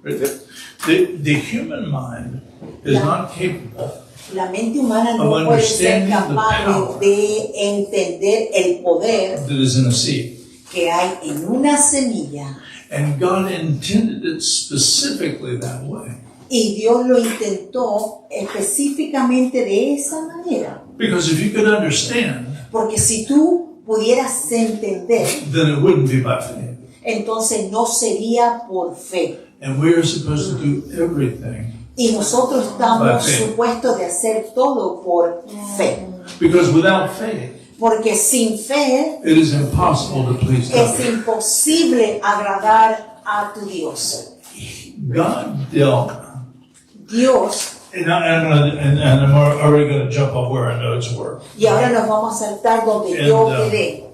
The human mind is not capable La mente humana no puede ser capaz de entender el poder that is in a seed. que hay en una semilla. And God intended it specifically that way. Y Dios lo intentó específicamente de esa manera. Because if you could understand, Porque si tú pudieras entender, then it wouldn't be by faith. entonces no sería por fe. And we are supposed to do everything. Y nosotros estamos supuestos de hacer todo por fe. Because without faith, Porque sin fe it is impossible to please es God. imposible agradar a tu Dios. God dealt, Dios, and I'm already going to jump off where our notes were. y ahora nos vamos a saltar donde yo quedé.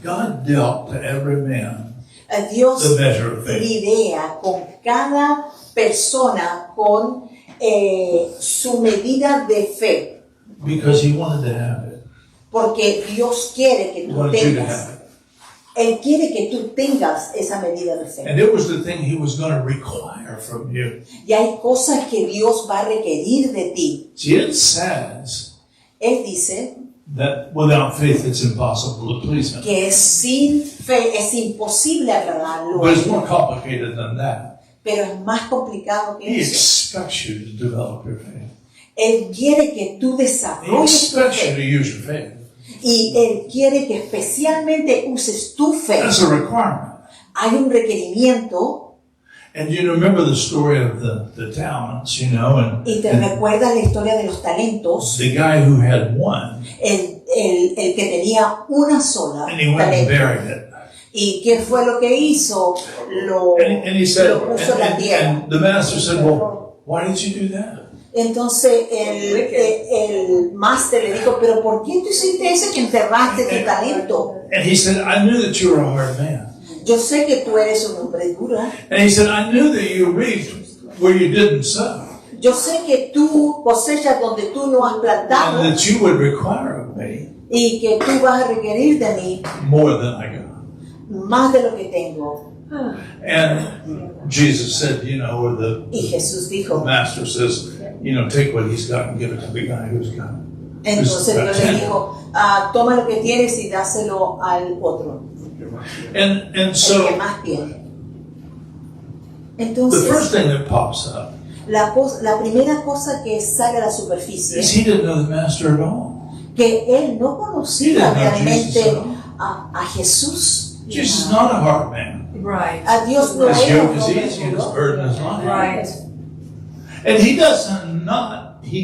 God dealt to every man Dios the measure of faith. lidia con cada persona con su medida de fe. Because he wanted to have it. Porque Dios quiere que He tú wanted you to tengas. have it. Él quiere que tú tengas esa medida de fe. And it was the thing he was going to require from you. Y hay cosas que Dios va a requerir de ti. See, it says Él dice that without faith it's impossible to please him. que sin fe es imposible agradarlo. But it's more complicated than that. Pero es más complicado que He eso. expects you to develop your faith. Él quiere que tú He desarrolles tu expects you to fe. use your faith. Y Él quiere que especialmente uses tu fe. That's a requirement. Hay un requerimiento. And you remember the story of the talents, you know, Y te and recuerdas la historia de los talentos. the guy who had one, El que tenía una sola and he went and talento. buried it. ¿Y qué fue lo que hizo? And he said, Lo puso en la tierra. and the master said, well, why did you do that? Entonces el máster le dijo, pero ¿por qué tú hiciste eso que enterraste tu talento? And he said, I knew that you were a hard man. Yo sé que tú eres un hombre duro. And he said, I knew that you reaped where you didn't sow. Yo sé que tú cosechas donde tú no has plantado And that you would require of me y que tú vas a requerir de mí more than I got. más de lo que tengo. And Jesus said, you know, or Y Jesús the dijo, master says, you know, take what he's got and give it to the guy who's got it. entonces Dios le dijo, toma lo que tienes y dáselo al otro, And el so que más tiene. the Entonces, first thing that pops up la primera cosa que sale a la superficie is he didn't know the master at all. que él no conocía He didn't know realmente Jesus at all. a Jesús. Jesus is not a hard man. Right. A Dios no His era yoke un is hombre easy and his duro. burden is light. Right. And he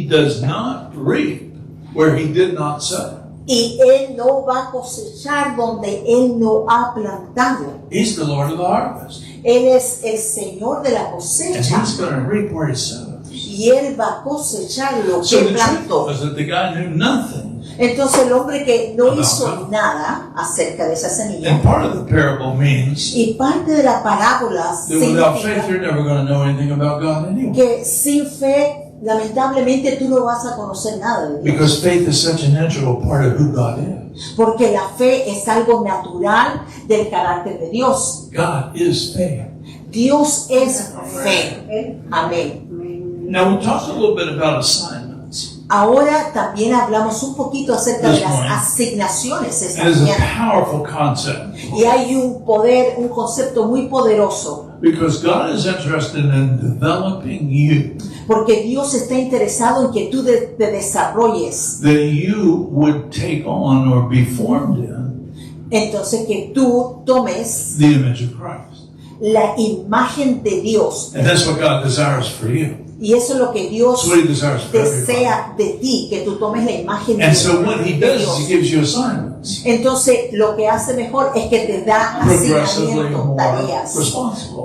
does not reap where he did not sow. Y él no va a cosechar donde él no ha plantado. He's the Lord of the harvest. Él es el Señor de la And cosecha he's going to reap where he sows. y él va a cosechar lo So que the truth plantó. was that the guy knew nothing. Entonces el hombre que no hizo nada acerca de esa semilla, And part of the parable means y parte de la parábola that without faith significa you're never going to know anything about God anyway. que sin fe, lamentablemente, tú no vas a conocer nada de Dios. Because faith is such an integral part of who God is. Porque la fe es algo natural del carácter de Dios. God is faith. Dios es fe. Amén. Now we talked a little bit about assignments. Ahora también hablamos un poquito acerca de This las morning. asignaciones esta It is a mañana. powerful concept. Y hay un poder, un concepto muy poderoso. Because God is interested in developing you. Porque Dios está interesado en que tú te desarrolles. That you would take on or be formed in Entonces que tú tomes the image of Christ. la imagen de Dios. And that's what God desires for you. Y eso es lo que Dios That's what He desires for everybody. desea de ti, que tú tomes la imagen And so de what He de does is Dios. He gives you assignments. Entonces, lo que hace mejor es que te da Progressively asignamientos, more tareas. responsible.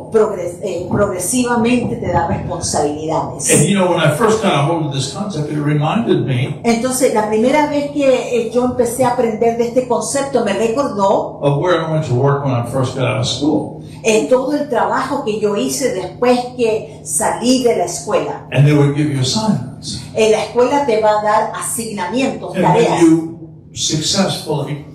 Progresivamente te da responsabilidades. And you know, when I first got a hold of this concept, it reminded me Entonces, la primera vez que yo empecé a aprender de este concepto, me recordó of where I went to work when I first got out of school. todo el trabajo que yo hice después que salí de la escuela. And they would give you assignments. En la escuela te va a dar asignamientos, And when tareas. you successfully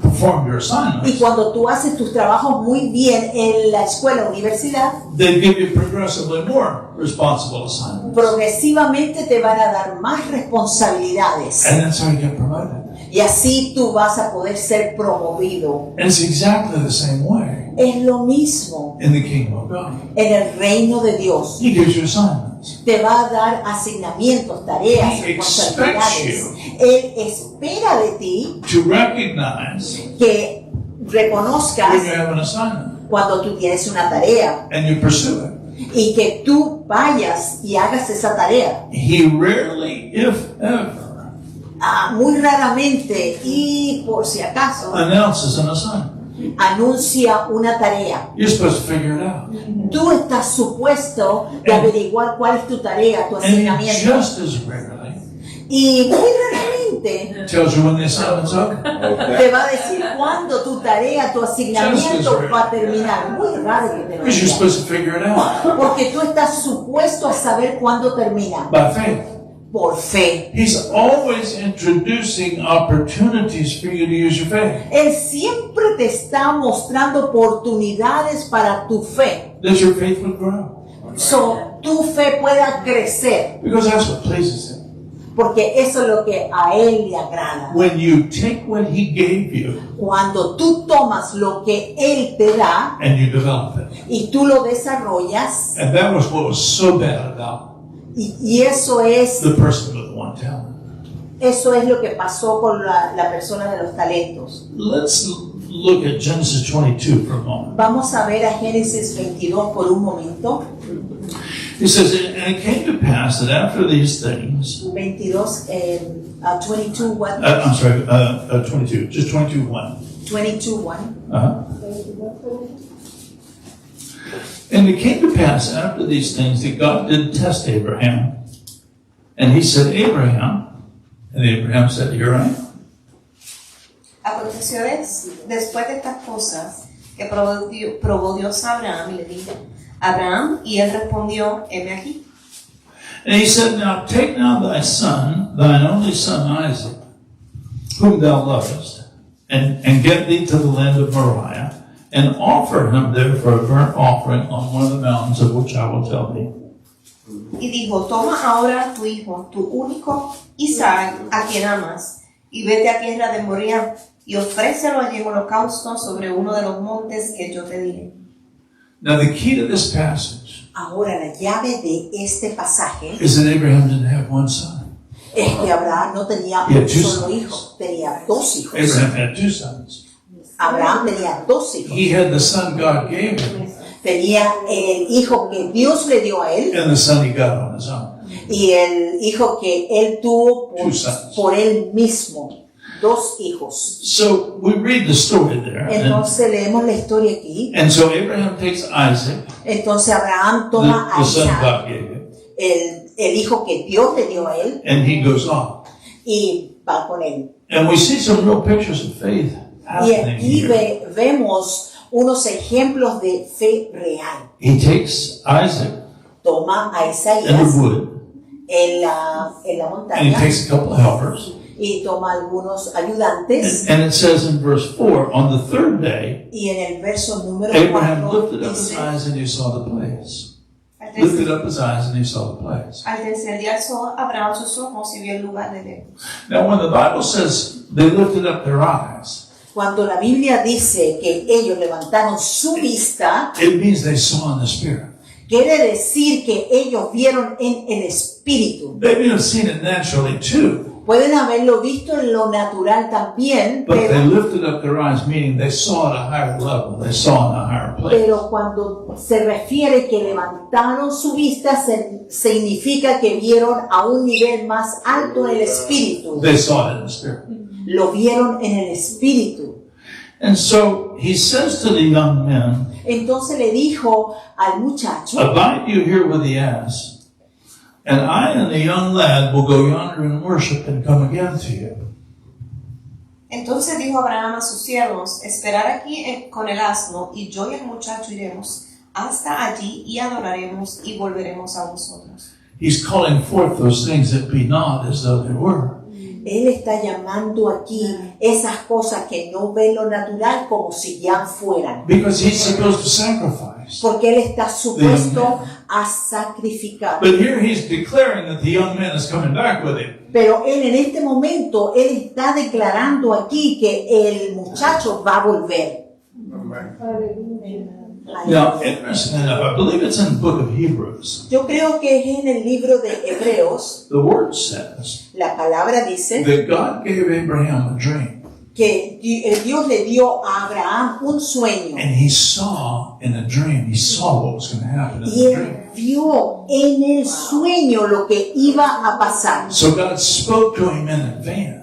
performed your Y assignments, cuando tú haces tus trabajos muy bien en la escuela, universidad, they give you progressively more responsible assignments. progresivamente te van a dar más responsabilidades. And that's how you get promoted. Y así tú vas a poder ser promovido. And it's exactly the same way Es lo mismo in the kingdom of God. en el reino de Dios. He gives you assignments. Te va a dar asignamientos, tareas, He responsabilidades. expects Él espera de ti to recognize que reconozcas when you have an assignment cuando tú tienes una tarea and you pursue it. y que tú vayas y hagas esa tarea. He rarely, if ever, Muy raramente y por si acaso announces an assignment. anuncia una tarea. You're supposed to figure it out. Tú estás supuesto de averiguar cuál es tu tarea, tu And he asignamiento. just as rarely Y muy raramente tells you when the assignment's over. te va a decir cuándo tu tarea, tu asignamiento va a terminar. Muy raro que te lo Because you're diga. supposed to figure it out Porque tú estás supuesto a saber cuándo termina. by faith. Por fe. He's always introducing opportunities for you to use your faith. Él siempre te está mostrando oportunidades para tu fe. That your faith would grow. So, tu fe pueda crecer. Because that's what pleases him. Porque eso es lo que a Él le agrada. When you take what he gave you Cuando tú tomas lo que Él te da and you develop it. y tú lo desarrollas, And that was what was so bad about y eso es the person with the one talent. lo que pasó con la persona de los talentos. Let's look at Genesis 22 for a moment. Vamos a ver a Génesis 22 por un momento. He says, and it came to pass that after these things, 22, 22, what? I'm sorry, 22, just 22:1. 22, 1. Uh-huh. And it came to pass after these things that God did test Abraham. And he said, Abraham, and Abraham said, Here I am. Aconteció después de estas cosas que probó Dios a Abraham y le dijo, Abraham, y él respondió, heme aquí. And he said, Now take now thy son, thine only son Isaac, whom thou lovest, and get thee to the land of Moriah, and offer him there for a burnt offering on one of the mountains of which I will tell thee. Y dijo, toma ahora tu hijo, tu único Isaac, a quien amas, y vete a tierra de Moriah, y ofrécelo allí en holocausto sobre uno de los montes que yo te diré. Now the key to this passage Ahora, la llave de este pasaje is that Abraham didn't have one son. es que Abraham no tenía He had un two solo sons. hijo, tenía dos hijos. Abraham had two sons. Abraham tenía dos hijos. He had the son God gave him, Tenía el hijo que Dios le dio a él and the son he got on his own. y el hijo que él tuvo Two sons. por él mismo. Dos hijos. So we read the story there. Entonces leemos la historia aquí. And so Abraham takes Isaac, Entonces Abraham toma the a son Isaac, God gave him, el hijo que Dios le dio a él, and he goes off. y va con él. And we see some real pictures of faith Y happening aquí here. vemos unos ejemplos de fe real. He takes Isaac Toma a in Isaías the wood, en la and he montaña takes a couple of helpers. y toma algunos ayudantes. And it says in verse 4, on the third day, Y en el verso número Abraham 4 lifted up his dice, eyes and he saw the place. Al Lifted tercer, up his eyes and he saw the place. al tercer día alzó Abraham sus ojos y vio el lugar de lejos. Now, when the Bible says they lifted up their eyes, cuando la Biblia dice que ellos levantaron su vista, it means they saw in the Spirit. quiere decir que ellos vieron en el Espíritu. They may have seen it naturally too, Pueden haberlo visto en lo natural también, but they pero, lifted up their eyes, meaning they saw at a higher level. They saw in a higher place. pero cuando se refiere que levantaron su vista, significa que vieron a un nivel más alto en el Espíritu. They saw it in the Spirit. Lo vieron en el Espíritu. And so he says to the young men, Entonces le dijo al muchacho, abide you here with the ass, and I and the young lad will go yonder and worship and come again to you. Entonces dijo Abraham a sus siervos, esperar aquí con el asno, y yo y el muchacho iremos hasta allí y adoraremos y volveremos a vosotros. He's calling forth those things that be not as though they were. Él está llamando aquí esas cosas que no ven lo natural como si ya fueran. Because he's supposed to sacrifice. Porque Él está supuesto a sacrificar. But here he's declaring that the young man is coming back with him. Pero Él en este momento, Él está declarando aquí que el muchacho va a volver. Now, interestingly enough, I believe it's in the book of Hebrews. Yo creo que es en el libro de Hebreos, The word says la palabra dice that God gave Abraham a dream. que Dios le dio a Abraham un sueño. And he saw in a dream, he saw what was going to happen in Y the dream. él vio en el sueño lo que iba a pasar. So God spoke to him in advance.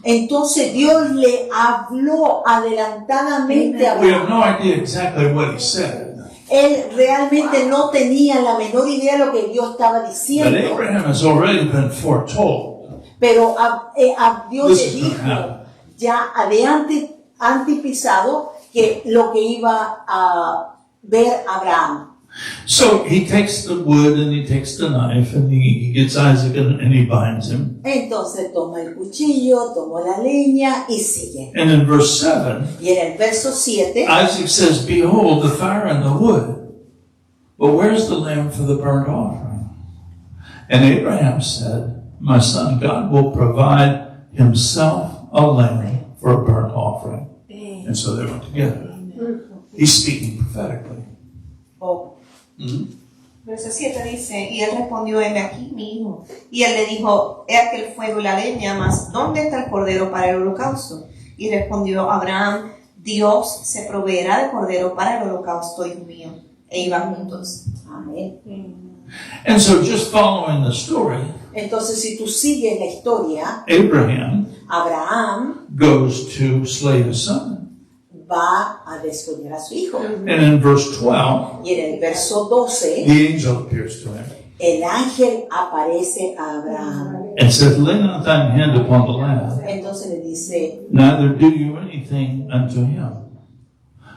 Entonces Dios le habló adelantadamente a We have Abraham. no idea exactly what he said. Él realmente no tenía la menor idea de lo que Dios estaba But diciendo. Abraham has already been foretold. Pero a Dios This le is gonna dijo happen. ya de anticipado que lo que iba a ver Abraham. So he takes the wood and he takes the knife and he gets Isaac and he binds him. Entonces toma el cuchillo, toma la leña y sigue. And in verse 7, Y en el verso 7, Isaac says, "Behold, the fire and the wood, but where's the lamb for the burnt offering?" And Abraham said, "My son, God will provide himself a lamb for a burnt offering." And so they went together. He's speaking prophetically. oh, Verso 7 dice, y él respondió, heme aquí, mi hijo. Y él le dijo, he aquí el fuego y la leña, mas ¿dónde está el cordero para el holocausto? Y respondió Abraham, Dios se proveerá de cordero para el holocausto, hijo mío. E iban juntos. amén. And so just following the story, Entonces si tú sigues la historia, Abraham Abraham goes to slay his son. va a descollar a su hijo. And in verse 12, Y en el verso 12, the angel appears to him el ángel aparece a Abraham. and says, "Lay not thine hand upon the lamb, Entonces le dice, neither do you anything unto him.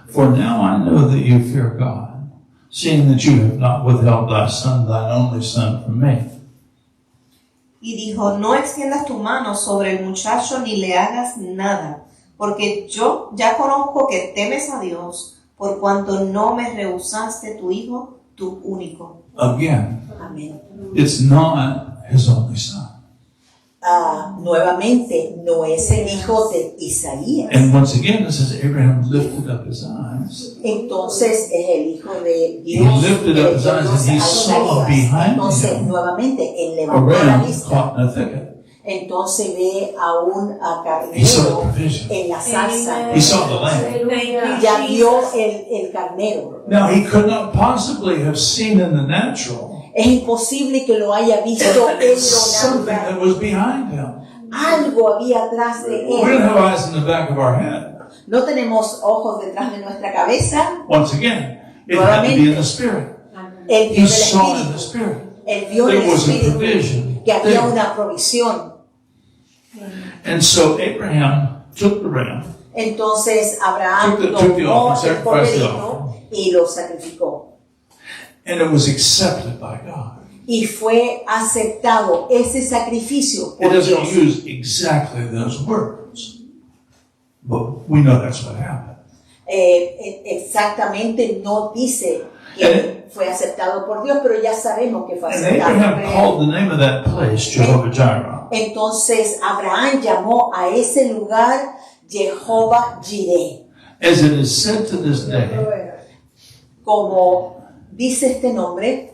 For now I know that you fear God, seeing that you have not withheld thy son, thine only son, from me." Y dijo, no extiendas tu mano sobre el muchacho ni le hagas nada, porque yo ya conozco que temes a Dios, por cuanto no me rehusaste tu hijo, tu único. Again, amén. it's not his only son. Nuevamente, no es el hijo de Isaías. And once again, it says Abraham lifted up his eyes. Entonces es el hijo de He Dios. lifted up his eyes and he saw behind Entonces him nuevamente él a levantó la ram vista. caught in a thicket. Entonces ve a un He saw carnero the provision. en la zarza. He saw the lamb. Y ya vio el carnero. Now, he could not possibly have seen in the natural Es imposible que lo haya visto en lo something natural. that was behind him. Algo había atrás de We don't él. have eyes in the back of our head. No tenemos ojos detrás de nuestra cabeza. Once again, it had to be in the spirit. Él He vio el saw in the espíritu. spirit. Él vio en el There was a espíritu provision que había there. una provisión. And so Abraham took the ram Entonces Abraham Took the tomó offering, el sacrificed the corderito y lo sacrificó. and it was accepted by God. Y fue aceptado ese sacrificio It por doesn't Dios. use exactly those words, but we know that's what happened. Exactamente no dice que fue aceptado por Dios, pero ya sabemos que fue And aceptado Abraham por Él. called the name of that place Jehovah Jireh. Entonces Abraham llamó a ese lugar Jehová Jireh. As it is said to this day, Como dice este nombre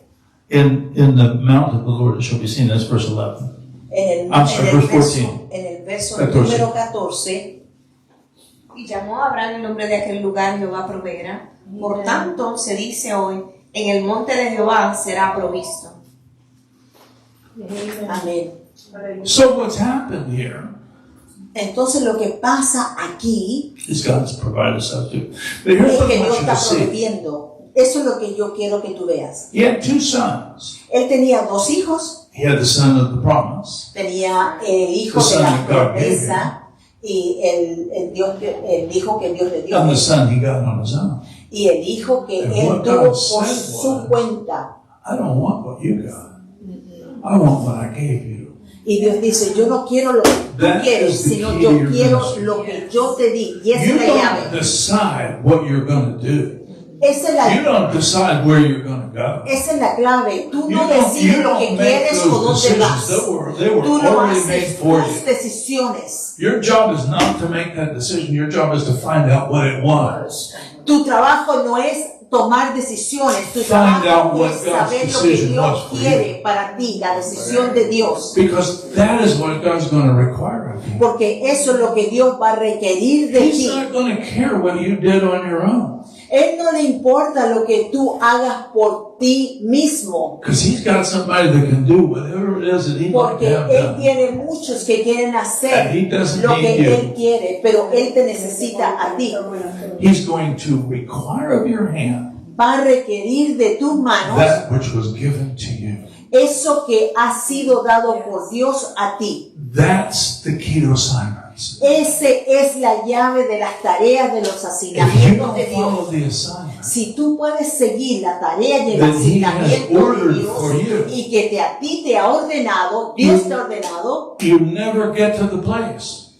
in the mount of the Lord it shall be seen. That's verse 11. en I'm sorry, verse 14. en el verso 14. número 14. Y llamó a Abraham el nombre de aquel lugar, Jehová proveerá. Por tanto, se dice hoy, en el monte de Jehová será provisto. Amén. So what's happened here Entonces lo que pasa aquí is God's provided substitute. But here's es what que I want Dios you to está see. proveyendo. Eso es lo que yo quiero que tú veas. He had two sons. Él tenía dos hijos. He had the son of the promise, Tenía el hijo The de son la that God gave promesa y el hijo que Dios le dio. and the son he got on his own. Y el hijo que And él what tuvo God por said su was, cuenta. I don't want what you got. I want what I gave you. Y Dios dice, yo no quiero lo que tú That quieres, is the sino key yo to your quiero ministry. lo que yo te di. Y esa You es la don't llave. decide what you're going to do. Esa es You la, don't decide where you're going to go. esa es la clave. Tú You no don't decides lo que make quieres o those dónde decisions. vas. They were Tú no already made haces for tus you. decisiones. Your job is not to make that decision. Your job is to find out what it was. Tu trabajo no es tomar decisiones. Tu Find trabajo out what es God's saber lo que decision Dios was for quiere para ti, la decisión de Dios. Because that is what God's going to require of you. Porque eso es lo que Dios va a requerir de He's ti. not going to care what you did on your own. Él no le importa lo que tú hagas por ti mismo. Because He's got somebody that can do whatever it is that He might Porque have Él done. tiene muchos que quieren hacer And He doesn't lo que need you. Él quiere, pero Él te necesita a ti. He's going to require of your hand Va a requerir de tus manos that which was given to you. eso que ha sido dado por Dios a ti. That's the key to assignments. Ese es la llave de las tareas de los If you asignamientos don't de follow Dios. the assignment, Si tú puedes seguir la tarea y el That He has asignamiento de ordered Dios for you. y que a ti te ha ordenado, Dios te ha ordenado, you never get to the place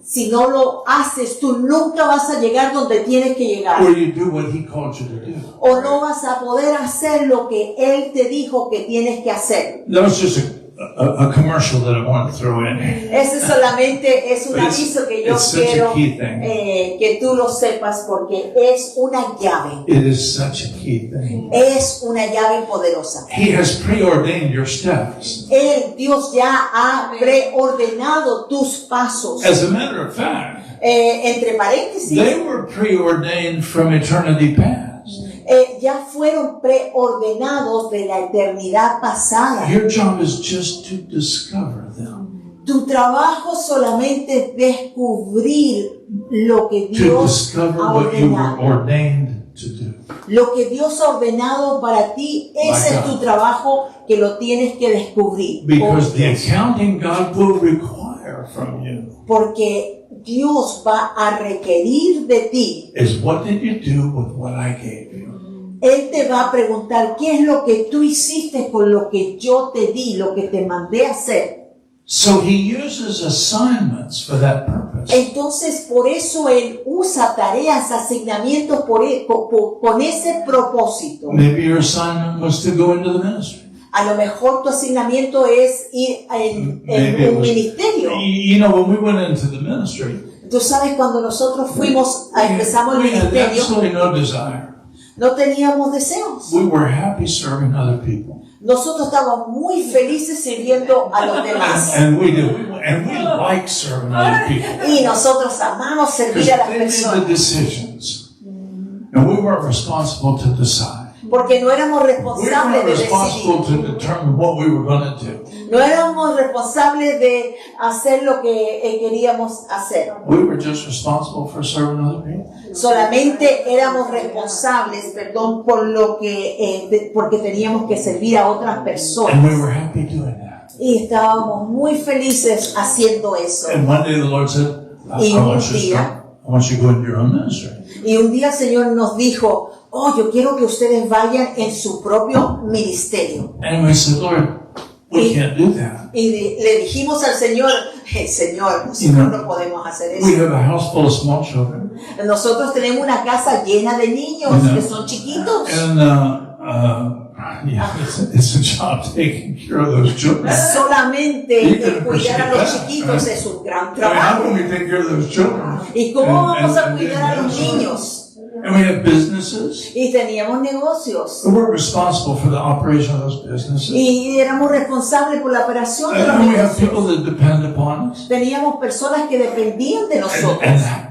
si no lo haces, tú nunca vas a llegar donde tienes que llegar. where you do what He called you to do. O no vas a poder hacer lo que Él te dijo que tienes que hacer. That was just a commercial that I wanted to throw in. Ese solamente es un But it's- aviso que yo it's such a quiero key thing. que tú lo sepas porque es una llave. It is such a key thing. Es una llave poderosa. He has preordained your steps. Dios ya ha preordenado tus pasos. As a matter of fact, Entre paréntesis, they were preordained from eternity past. ya fueron preordenados de la eternidad pasada. Your job is just to discover them. Tu trabajo solamente es descubrir lo que To Dios discover ha what you were ordenado. ordained to do. Lo que Dios ha ordenado para ti, ese es God. tu trabajo que lo tienes que descubrir. Because Oh, the Dios. accounting God will require from you Porque Dios va a requerir de ti. is what did you do with what I gave you? Él te va a preguntar qué es lo que tú hiciste con lo que yo te di, lo que te mandé a hacer. So He uses assignments for that purpose. Entonces, por eso Él usa tareas, asignamientos con ese propósito. Maybe your assignment was to go into the ministry. A lo mejor tu asignamiento es ir en Maybe it un was- ministerio. You know, when we went into the ministry, Tú sabes, cuando nosotros empezamos el we had ministerio, absolutely no desire. no teníamos deseos. We were happy serving other people. Nosotros estábamos muy felices sirviendo a los demás. And we do. And we like serving other people. Y nosotros amamos Because servir a las they made the personas. decisions. And we weren't responsible to decide. Porque no éramos We responsables weren't de responsible decidir. to determine what we were going to do. No éramos responsables de hacer lo que queríamos hacer. We were just responsible for serving other people. Solamente éramos responsables, perdón, por lo que, porque teníamos que servir a otras And we personas. were happy doing that. Y estábamos muy felices haciendo eso. And one day the Lord said, I want you to start. I want you to go into your own ministry. Y un día el Señor nos dijo, oh, yo quiero que ustedes vayan en su propio ministerio. And we said, Lord, we can't do that. Y le dijimos al Señor, Señor, nosotros no podemos hacer We eso. have a house full of small children. Nosotros tenemos una casa llena de niños que son chiquitos. And, yeah, it's a job taking care of those children. Solamente You can el cuidar a los appreciate that, chiquitos right? es un gran I mean, how trabajo. can we take care of those children? ¿Y cómo And- vamos a and- cuidar a and- los niños? And we have businesses. Y teníamos negocios. And we're responsible for the operation of those businesses. Y éramos responsables por la operación de los And we have people negocios. that depend upon us. Teníamos personas que dependían de And nosotros.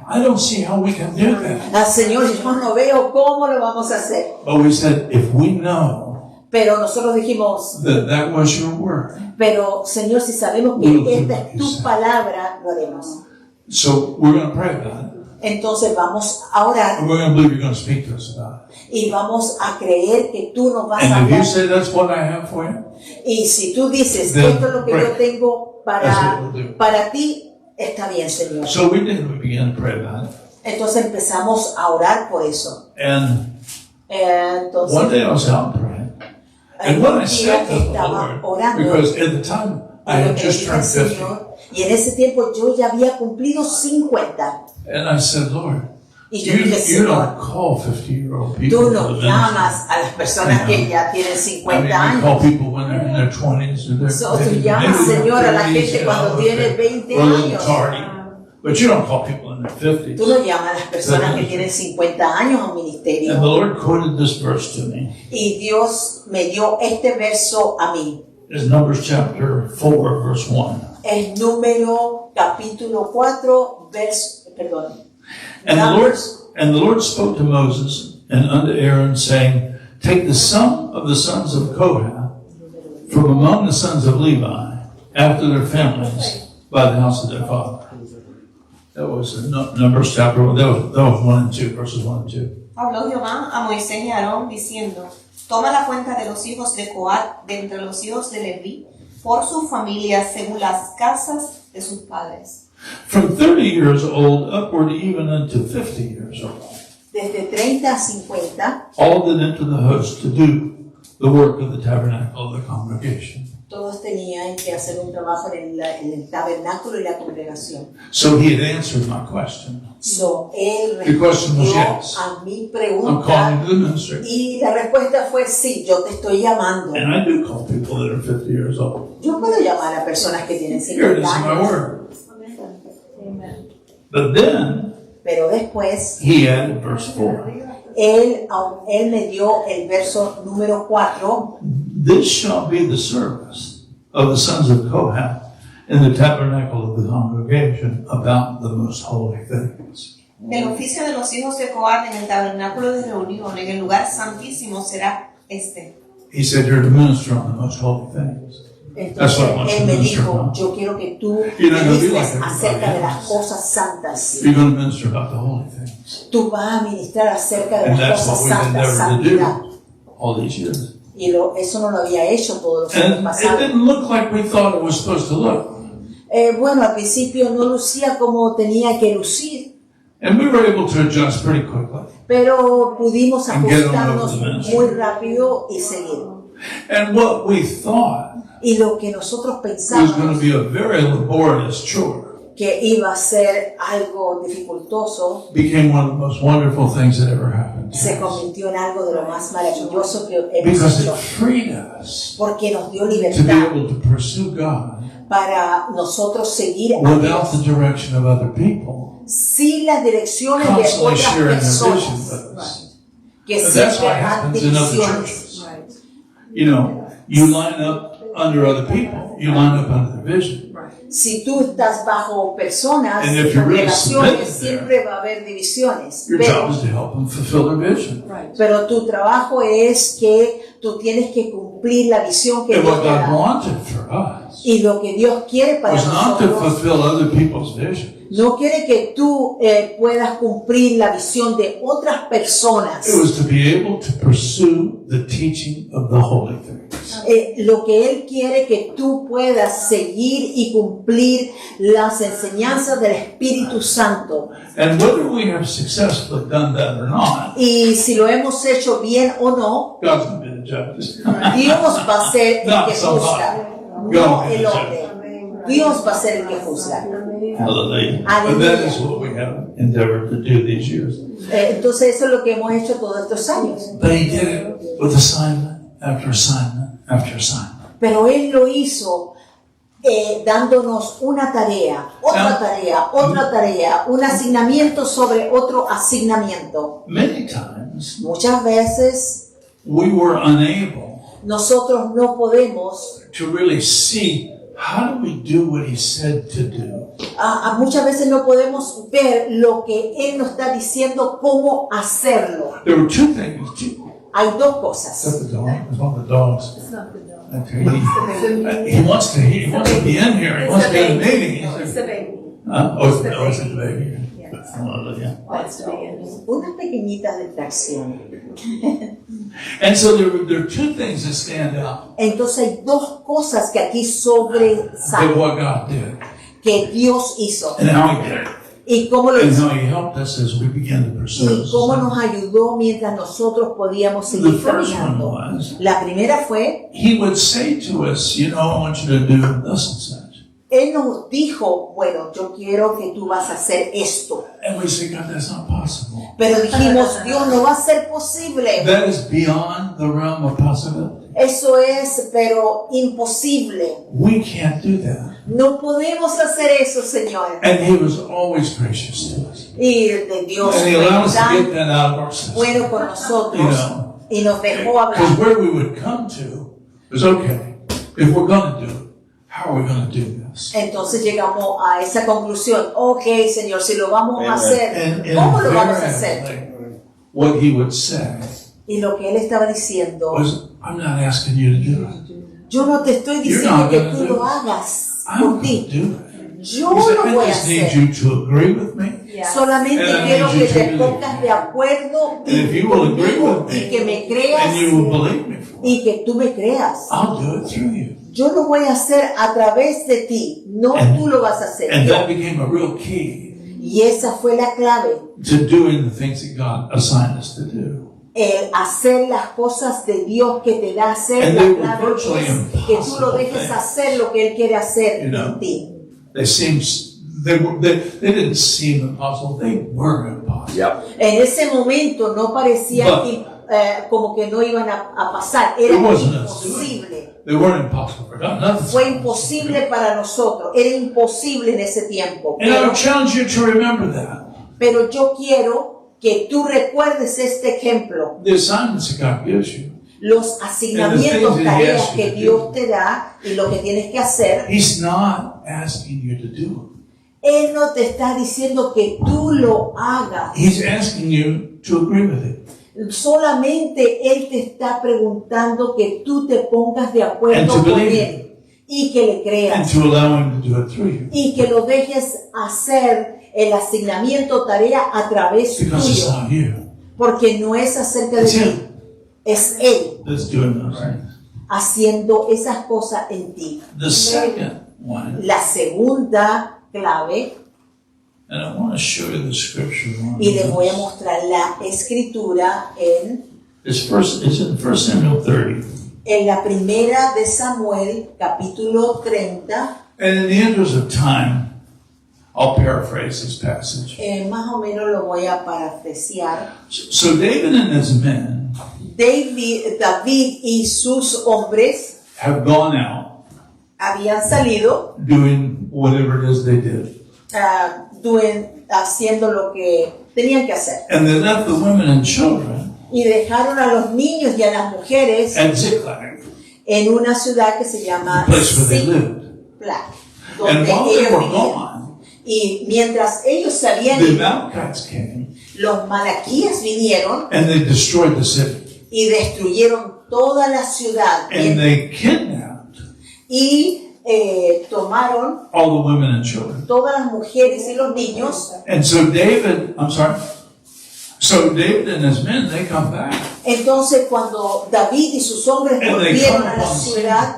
I don't see how we can do that. Ah, Señor, yo no veo cómo lo vamos a hacer. But we said, if we know Pero nosotros dijimos, that that was your word, pero Señor, si sabemos que esta es tu palabra, lo haremos. so we're going to pray about it. Entonces vamos a orar And we're going to believe you're going to speak to us about it. y vamos a creer que tú nos vas a And if you hablar. say that's what I have for you, Y si tú dices, Then esto es lo que yo pray. tengo That's what we'll do. para ti, está bien, Señor. so we did. We began to pray about it. Entonces empezamos a orar por eso. And Entonces, one day I was out praying. And un what I día said to the estaba Lord, orando. because at the time I had Lo que just dije al turned 50. Señor, y en ese tiempo yo ya había cumplido 50. And I said, Lord, Y yo you dije, Señor, don't call 50-year-old people tú to the no ministry. llamas a las personas que ya tienen I 50 mean, we call años. people when they're in their 20s or their So, tú maybe llamas, their Señor, a la 30s, gente you cuando know, tiene okay. 20 We're a little años. tardy. But you don't call people in their 50s. Tú no llamas a las personas que tienen 50 años a un And the ministerio. Lord quoted this verse to me. Y Dios me dio este verso a mí. It's Numbers chapter 4, verse 1. Es Número capítulo 4, verso, perdón. And the Lord spoke to Moses and unto Aaron, saying, Take the sum of the sons of Kohath from among the sons of Levi, after their families, by the house of their father. That was Numbers chapter 1. That was 1 and 2, verses 1 and 2. Habló Jehová a Moisés y a Aarón diciendo, toma la cuenta de los hijos de Coat de entre los hijos de Leví, por sus familias según las casas de sus padres. From 30 years old upward even unto 50 years old, Desde 30 a 50, all that enter the host to do the work of the tabernacle of the congregation. todos tenían que hacer un trabajo en el tabernáculo y la congregación. So he had answered my question. So, él The question was respondió yes. a mi I'm pregunta calling to the ministry. y la respuesta fue sí, yo te estoy llamando. And I do call people that are 50 years old. Yo puedo llamar a personas que tienen Here it 50 is in my años, word. But then pero después he added verse 4. él me dio el verso número 4. This shall be the service of the sons of Kohath in the tabernacle of the congregation about the most holy things. El oficio de los hijos de Coat en el tabernáculo de reunión, en el lugar santísimo, será este. He said you're to minister on the most holy things. That's Entonces what I want you él to me minister dijo, on. yo quiero que tú You're not gonna be ministres like everybody acerca de las else. cosas santas. You're going to minister about the holy things. Tú vas a ministrar acerca de And las that's what cosas we've santas, endeavored to santidad. do all these years. Y eso no lo había hecho todos los años And it pasados. didn't look like we thought it was supposed to look. Bueno, al principio no lucía como tenía que lucir, And we were able to adjust pretty quickly. pero pudimos And get on ajustarnos over the ministry. muy rápido y seguir. And what we thought Y lo que nosotros was going to pensábamos be a very laborious chore que iba a ser algo dificultoso, became one of the most wonderful things that ever happened to se us. convirtió en algo de lo más maravilloso que hemos Because hecho, it freed us porque nos dio to be libertad able to pursue God para nosotros seguir a without the Dios direction of other people, sin las direcciones de constantly otras sharing their vision personas with us. que And that's siempre what dan happens in other divisiones. churches. You know, you line up under other people. You line up under their vision. Si tú estás bajo personas And y if you're really congregaciones, submitted there, siempre va a haber divisiones. Your job is to help them fulfill their vision. Pero tu trabajo es que tú tienes que cumplir la visión que And Dios what te God da. wanted for us Y lo que Dios quiere para was not to nosotros, fulfill other people's vision. no quiere que tú puedas cumplir la visión de otras personas. It was to be able to pursue the teaching of the holy things. Lo que Él quiere que tú puedas seguir y cumplir las enseñanzas del Espíritu Santo. And whether we have successfully done that or not, Y si lo hemos hecho bien o no, God's going to be the judge. Dios va a ser el Not que somebody. juzga, God no will be el the hombre. Dios va a ser el que juzga. Hallelujah. But that is what we have endeavored to do these years. Entonces eso es lo que hemos hecho todos estos años. But he did it with assignment after assignment after assignment. Pero Él lo hizo dándonos una tarea, otra tarea, otra tarea, un asignamiento sobre otro asignamiento. Many times Muchas veces we were unable nosotros no podemos, to really see how do we do what he said to do. muchas veces no podemos ver lo que Él nos está diciendo cómo hacerlo. There were two things. Hay dos Is that cosas. the dog? It's one of the dogs. It's not the dog. Okay. He wants to be in here. He wants to be in the meeting. It's the baby. Oh, it's the baby. Yes. Hallelujah. That's the baby. Una pequeñita distracción. And so there are two things that stand out Entonces hay dos cosas que aquí of sobresalen what God did que Dios hizo and how he did it. y cómo lo and hizo. how He helped us as we began to pursue Y this cómo nos assignment. ayudó mientras nosotros podíamos The seguir first one caminando. was, La primera fue, He would say to us, you know, I want you to do thus and such. Él nos dijo, bueno, yo quiero que tú vas a hacer esto. And we say, God, that's not possible. Pero dijimos, Dios, no va a ser posible. That is beyond the realm of possibility. Eso es, pero imposible. We can't do that. No podemos hacer eso, Señor. And He was always gracious to us. Y de Dios And He fue allowed us to get tan that out of our system. bueno con nosotros You know. y nos dejó Because hablar. where we would come to is, okay, if we're going to do it, how are we going to do this? Entonces llegamos a esa conclusión. Ok, Señor, si lo vamos a hacer, And ¿cómo lo vamos a hacer? invariably, what He would say Y lo que Él estaba diciendo, was, I'm not asking you to do it. yo no te estoy You're diciendo not que gonna tú do lo it. hagas I'm por going to ti. do it. Yo He said, lo I voy a just need hacer. you to agree with me. Solamente And I quiero need que you te to pongas de acuerdo And if you will agree conmigo with y que me me, creas and you will believe me for it, y que tú me creas. I'll do it through you. Yo lo voy a hacer a través de ti, no And- tú lo vas a hacer. And yo. that became a real key Y esa fue la clave, to doing the things that God assigned us to do. el hacer las cosas de Dios que te da hacer. And La they were clave virtually es que tú lo dejes impossible hacer lo que Él quiere hacer You know. en ti. They seemed, they didn't seem impossible. They were impossible. Yep. En ese momento no parecía But- como que no iban a pasar, era It wasn't us imposible. They weren't impossible for God. Nothing's Fue impossible. imposible para nosotros, era imposible en ese tiempo. And I would challenge you to remember that. Pero yo quiero que tú recuerdes este ejemplo. The assignments that God gives you. Los asignamientos, And the things that He tareas asks you que to Dios do. te da y lo que tienes que hacer, He's not asking you to do Él no te está diciendo que tú lo hagas. it. He's asking you to agree with it. Solamente Él te está preguntando que tú te pongas de And acuerdo to con believe Él y que le And creas to allow Him to do it through you. y que lo dejes hacer el asignamiento tarea a través Because it's tuyo. not you. Porque no es acerca de It's ti, Him es Él that's doing those things. haciendo esas cosas en ti. The second one, La segunda clave, and I want to show you the scripture one. y les voy a mostrar la escritura It's in 1 Samuel 30. en la primera de Samuel, capítulo 30, And in the interest of time, I'll paraphrase this passage. más o menos lo voy a parafrasear. So David and his men David y sus hombres have gone out habían salido doing whatever it is they did. haciendo lo que tenían que hacer. And they left the women and children Y dejaron a los niños y a las mujeres at Ziklag, en una ciudad que se llama the place where they lived. Ziklag, And donde while they ellos were vivían. gone, Y mientras ellos se habían the ido, Amalekites came los malaquíes vinieron and they destroyed the city. y destruyeron toda la ciudad And they kidnapped y tomaron all the women and children. todas las mujeres y los niños. And so David and his men, they come back. Entonces cuando David y sus hombres And they volvieron come a la upon ciudad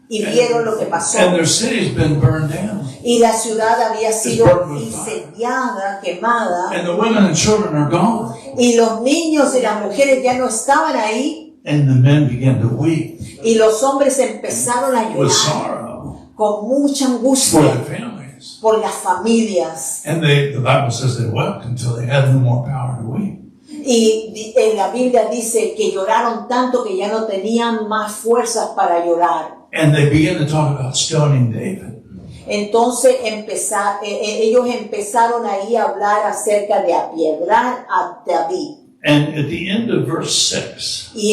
y vieron lo que pasó, And their city's been burned down. y la ciudad había sido burned with fire. incendiada, quemada, And the women and children are gone. y los niños y las mujeres ya no estaban ahí, And the men began to weep y los hombres empezaron a with llorar sorrow con mucha for angustia their families. por las familias. And the Bible says they wept until they had no more power to weep. Y en la Biblia dice que lloraron tanto que ya no tenían más fuerzas para llorar. And they began to talk about stoning David. Entonces ellos empezaron ahí a hablar acerca de apiedrar a David. And at the end of verse 6, Y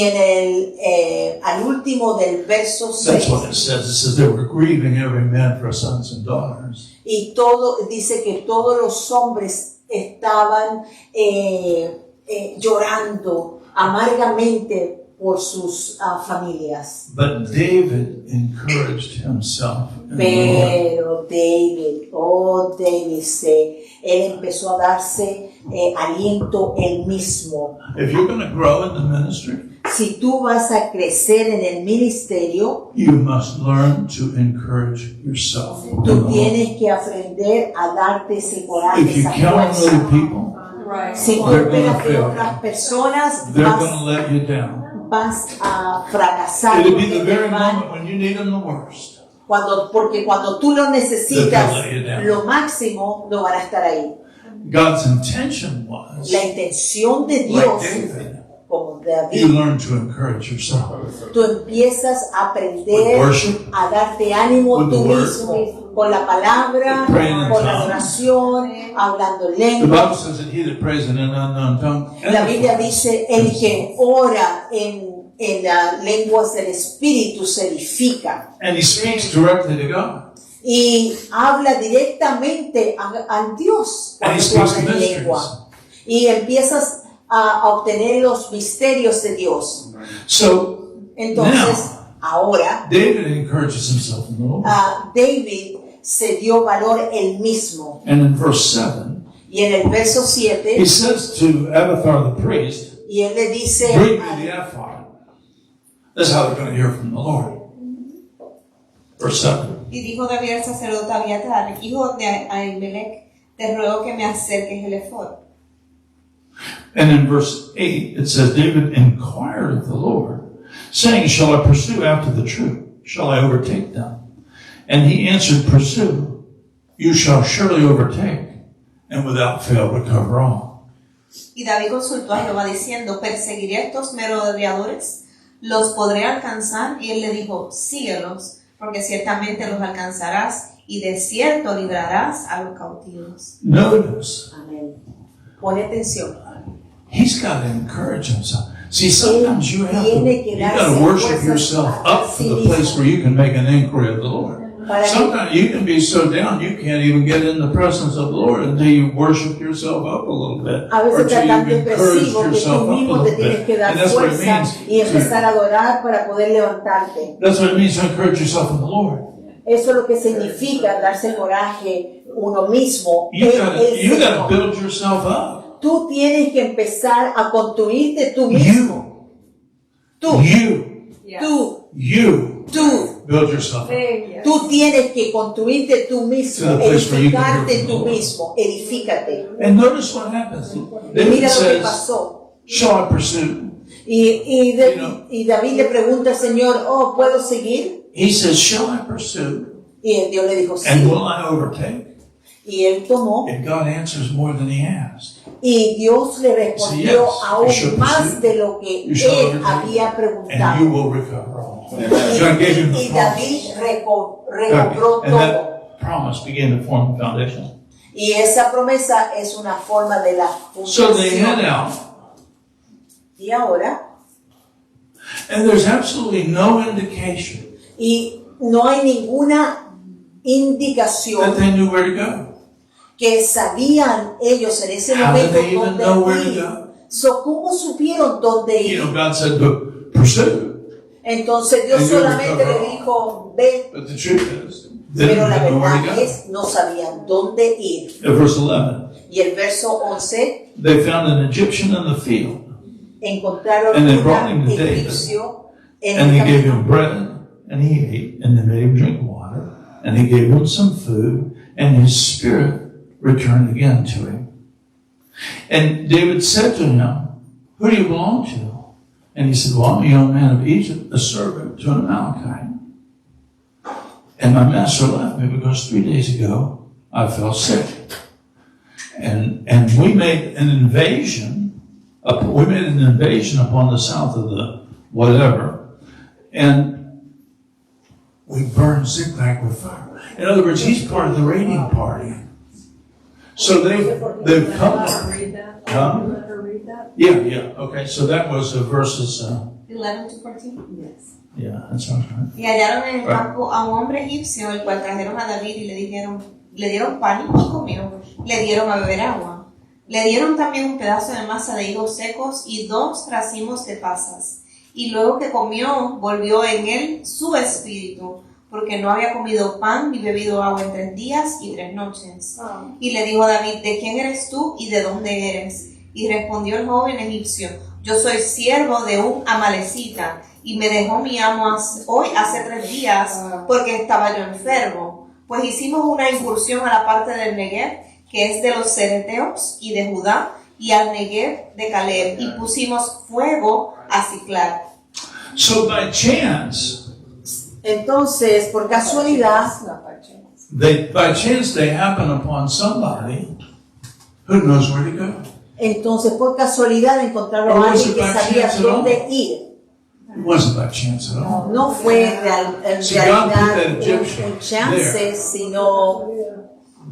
al último del verso that's 6, what it says. It says they were grieving every man for sons and daughters. y dice que todos los hombres estaban llorando amargamente por sus familias. But David encouraged himself in the Lord. Pero David, él empezó a darse aliento él mismo. If you're going to grow in the ministry, si tú vas a crecer en el ministerio, you must learn to encourage yourself. in the tú Lord. tienes que aprender a darte ese coraje, If you esa count on fuerza. other people, Si tú They're gonna esperas de fail. otras personas, they're going to vas, let you down. vas a fracasar. It'll be porque the te very van- moment when you need them the worst. porque cuando tú lo necesitas, They'll let you down. lo máximo no van a estar ahí. God's intention was, La intención de like Dios, David, como you David, learn to encourage yourself. tú empiezas a With aprender worship, a darte ánimo with tú the word, mismo, con la palabra, with praying in con la tongues. oración, hablando The Bible lengua. says that he that prays in an unknown tongue. La Biblia dice, el que ora en las lenguas del Espíritu se edifica. And he speaks directly to God. Y habla directamente al Dios And he cuando tú speaks hablas en mysteries. lengua. Y empiezas a obtener los misterios de Dios. So Entonces, ahora, David encourages himself in the Lord. David se dio valor él mismo. And in verse 7, Y en el verso he 7, says to Abiathar the priest, y él le dice, bring me the ephod. That's how they're going to hear from the Lord. Verse 7. Y dijo David al sacerdote Abiatar, hijo de Ahimelech, te ruego que me acerques el efod. And in verse 8, it says, David inquired of the Lord, saying, shall I pursue after the troop? Shall I overtake them? And he answered, pursue. You shall surely overtake, and without fail recover all. Y David consultó a Jehová diciendo, ¿perseguiré a estos merodeadores? ¿Los podré alcanzar? Y él le dijo, síguelos, porque ciertamente los alcanzarás, y de cierto librarás a los cautivos. Notice, amén. Pone atención. he's got to encourage himself. See, sometimes you have to, Tiene que you got darse to worship fuerzas yourself a up to sí the mismo. place where you can make an inquiry of the Lord. Para que- Sometimes you can be so down you can't even get in the presence of the Lord until you worship yourself up a little bit. A Or veces until estás tan you've encouraged depresivo que yourself tú up a mismo little te tienes bit. que dar And that's what it fuerza means. y empezar a adorar para poder levantarte. That's what it means to encourage yourself in the Lord. Eso es lo que significa darse coraje uno mismo. You en gotta, el you gotta Señor. build yourself up. Tú tienes que empezar a construirte tú mismo. Tú, You tú. build yourself up. Tú tienes que construirte tú mismo, To the place where you can hear edificarte from the tú Lord. mismo, edifícate. And notice what happens. Y David mira lo que says, pasó. shall I pursue? Y David le pregunta al Señor, oh, ¿puedo seguir? He says, shall I pursue? Y Dios le dijo, And sí. will I overtake? Y él tomó, And God answers more than he asked. y Dios le respondió Yes, aún you shall más pursue. de lo que You shall él overtake, había And preguntado. you will recover all. God gave him the Y promise. David recobró And todo. that promise began to form the foundation. Y esa promesa es una forma de la So they head fundación. out, Y ahora, and there's absolutely no indication y no hay ninguna that indicación they knew where to go. que sabían ellos en ese How did momento they even know where to dónde ir. go? So, ¿cómo supieron dónde You ir? know, God said to pursue. Entonces Dios And you solamente recover le dijo, ve, But the truth is, they pero didn't la know where to verdad go. es, no sabían dónde ir. In verse 11, Y el verso 11, they found an Egyptian in the field, encontraron And they brought him un to David. egipcio en and el they gave him camino. bread, and he ate, and they made him drink water, and they gave him some food, and his spirit returned again to him. And David said to him, who do you belong to? And he said, well, I'm a young man of Egypt, a servant to an Amalekite. And my master left me because 3 days ago I fell sick. And we made an invasion. We made an invasion upon the south of the whatever, and we burned Ziklag with fire. In other words, he's part of the raiding party. So they've come. Huh? Yeah. Okay, so that was verses. 11 to 14. Yeah, that sounds right. Y hallaron en el campo a un hombre egipcio, el cual trajeron a David y le dieron pan y comió, le dieron a beber agua. Le dieron también un pedazo de masa de higos secos y 2 racimos de pasas. Y luego que comió, volvió en él su espíritu, porque no había comido pan ni bebido agua en 3 días y 3 noches. Y le dijo a David, ¿de quién eres tú y de dónde eres? Y respondió el joven egipcio: yo soy siervo de un amalecita, y me dejó mi amo hoy hace 3 días, porque estaba yo enfermo. Pues hicimos una incursión a la parte del Negev, que es de los cereteos y de Judá, y al Negev de Caleb, y pusimos fuego a Siclag. So by chance, Entonces, por casualidad, they happen upon somebody who knows where to go. entonces por casualidad encontraron Or a was alguien it que by sabía chance at dónde all? ir. It wasn't by chance at all. No fue en See, God put that realidad Egyptian un chance, there. sino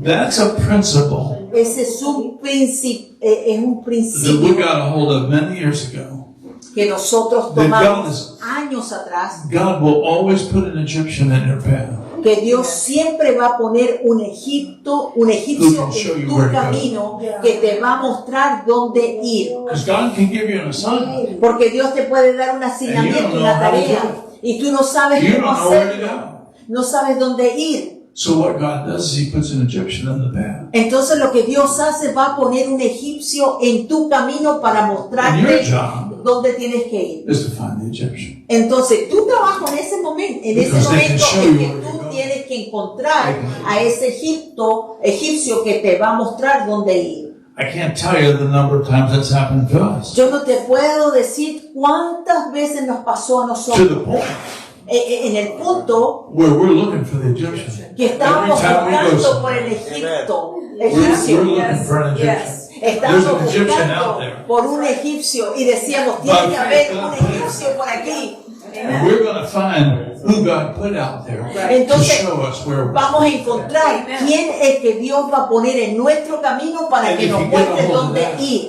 That's a principle ese es un that we principio got a hold of many years ago. que nosotros That God tomamos años atrás, God will always put an Egyptian in your path. que Dios siempre va a poner un egipcio en tu camino que te va a mostrar dónde ir. Because God can give you an assignment. Porque Dios te puede dar un asignamiento, una tarea, y tú no sabes You cómo don't know where to hacerlo, go. no sabes dónde ir. So what God does is He puts an Egyptian in the path. Entonces lo que Dios hace va a poner un egipcio en tu camino para And your mostrarte job dónde tienes que ir. is to find the Egyptian. Entonces tu trabajo en ese momento, Because they can show es you que where to tú go. tienes que encontrar a ese egipcio que te va a mostrar dónde ir. I can't tell you the number of times that's happened to us. Yo no te puedo decir cuántas veces nos pasó a To nosotros the point en el punto where we're looking for the Egyptian. que estábamos Every time we go buscando por el egipcio. we're looking for an Egyptian. There's Estábamos an Egyptian out buscando there. por un egipcio y decíamos, tiene que haber un egipcio por aquí. And we're going to find who God put out there to Entonces, show us where we're vamos a encontrar quién es que Dios va a poner en nuestro camino para And que if nos you get a muestre hold of dónde that, ir.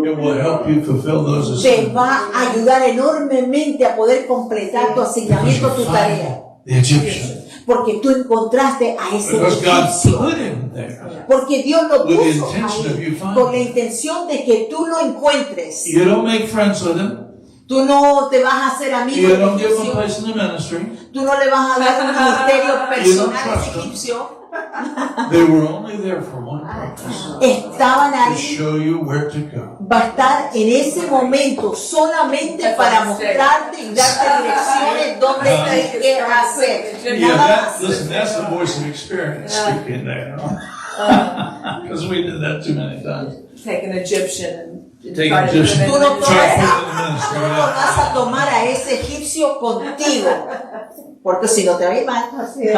it will help you fulfill those Te assignments. va a ayudar enormemente a poder completar tu Because asignamiento, you tu find tarea. the Egyptian. Porque tú encontraste a ese Because God egipcio. put him there. Porque Dios lo With the puso intention of you ahí finding con la it. intención de que tú lo encuentres. You don't make friends with him. Tú no te vas a hacer amigo You del don't give him a egipcio. place in the ministry. Tú no le vas a dar un ministerio personal a trust ese them. egipcio. They were only there for one purpose. Estaban To ahí. show you where to go. Va a estar en ese momento solamente para mostrarte y darte direcciones donde hay que hacer. Yeah, Nada más. listen, that's the voice of experience speaking there. Because we did that too many times. Take an Egyptian and Take try an to Egyptian. Tú no, Try to tomas put it in the ministry. tú no vas a tomar a ese egipcio contigo, porque si no te va a ir mal,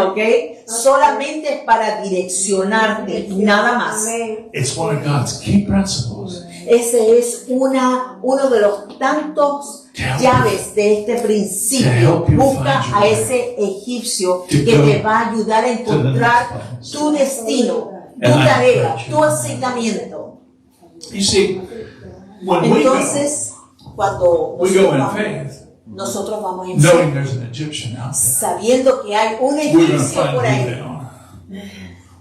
¿ok? Solamente es para direccionarte, nada más. It's one of God's key principles. Ese es uno de los tantos llaves de este principio. Busca a ese egipcio que te va a ayudar a encontrar tu destino, tu tarea, tu asignamiento. You see, when we go Entonces, cuando in faith, nosotros vamos en knowing fe, there's an Egyptian out there. sabiendo que hay un We're going to egipcio find por who they ahí. are.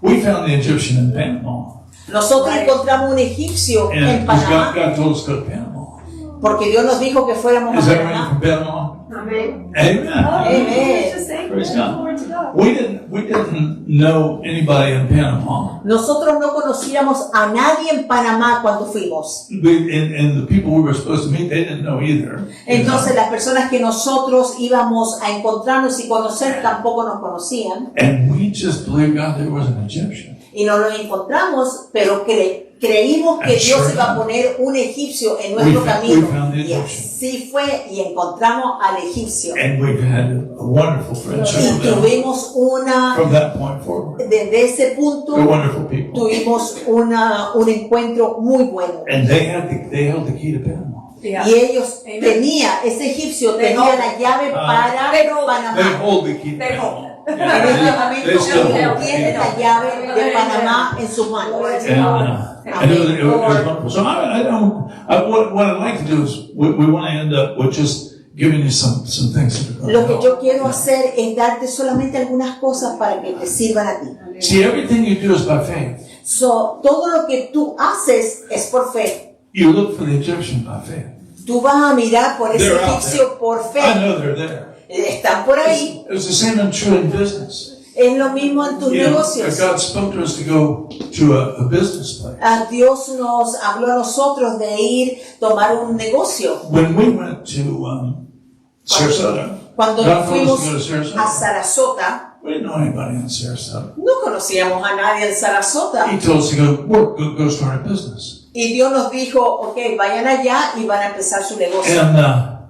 We found the Egyptian in Panama. Nosotros encontramos un egipcio en And because Panamá, God told us to go to Panama. porque Dios nos dijo que fuéramos Is a everyone Panamá. from Panama? Amen. Amen. Amen. Praise God. We didn't know anybody in Panama. Nosotros no conocíamos a nadie en Panamá cuando fuimos. And the people we were supposed to meet, they didn't know either. Entonces las personas que nosotros íbamos a encontrarnos y conocer tampoco nos conocían. And we just believed God there was an Egyptian. Y no lo encontramos, pero creímos que And Dios sure iba a enough, poner un egipcio en nuestro we camino. found the Y Egyptian. así fue, y encontramos al egipcio. And we've had a wonderful friendship Y with them tuvimos from that point forward. desde ese punto, They're wonderful people. tuvimos un encuentro muy bueno. And they held the key to Panama. Yeah. Y ellos Amen. ese egipcio They tenía hold- la llave para They hold- They Panamá. hold the key to They Panama. En este Yeah, momento they still hold él the tiene key. la llave de Panamá en sus manos. And it was wonderful. So what I'd like to do is we want to end up with just giving you some things that are going Lo to que help. yo quiero hacer es darte solamente algunas cosas para que te sirvan a ti. See, everything you do is by faith. So, todo lo que tú haces es por fe. You look for the Egyptian by faith. Tú vas a mirar por ese They're out egipcio por I fe. know they're there. Están por ahí. It's the same and true in business. Es lo mismo en tus You know, negocios. God spoke to us to go to a business place. Dios nos habló a nosotros de ir tomar un negocio. When we went to Sarasota, Cuando God told fuimos us to go to a Sarasota. Sarasota, We didn't know anybody in Sarasota. no conocíamos a nadie en Sarasota. He told us to go work, go start a business. Y Dios nos dijo, ok, vayan allá y van a empezar su negocio. And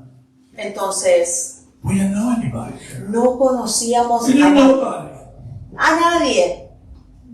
Entonces, we didn't know anybody there. no conocíamos We didn't know nobody. a nadie.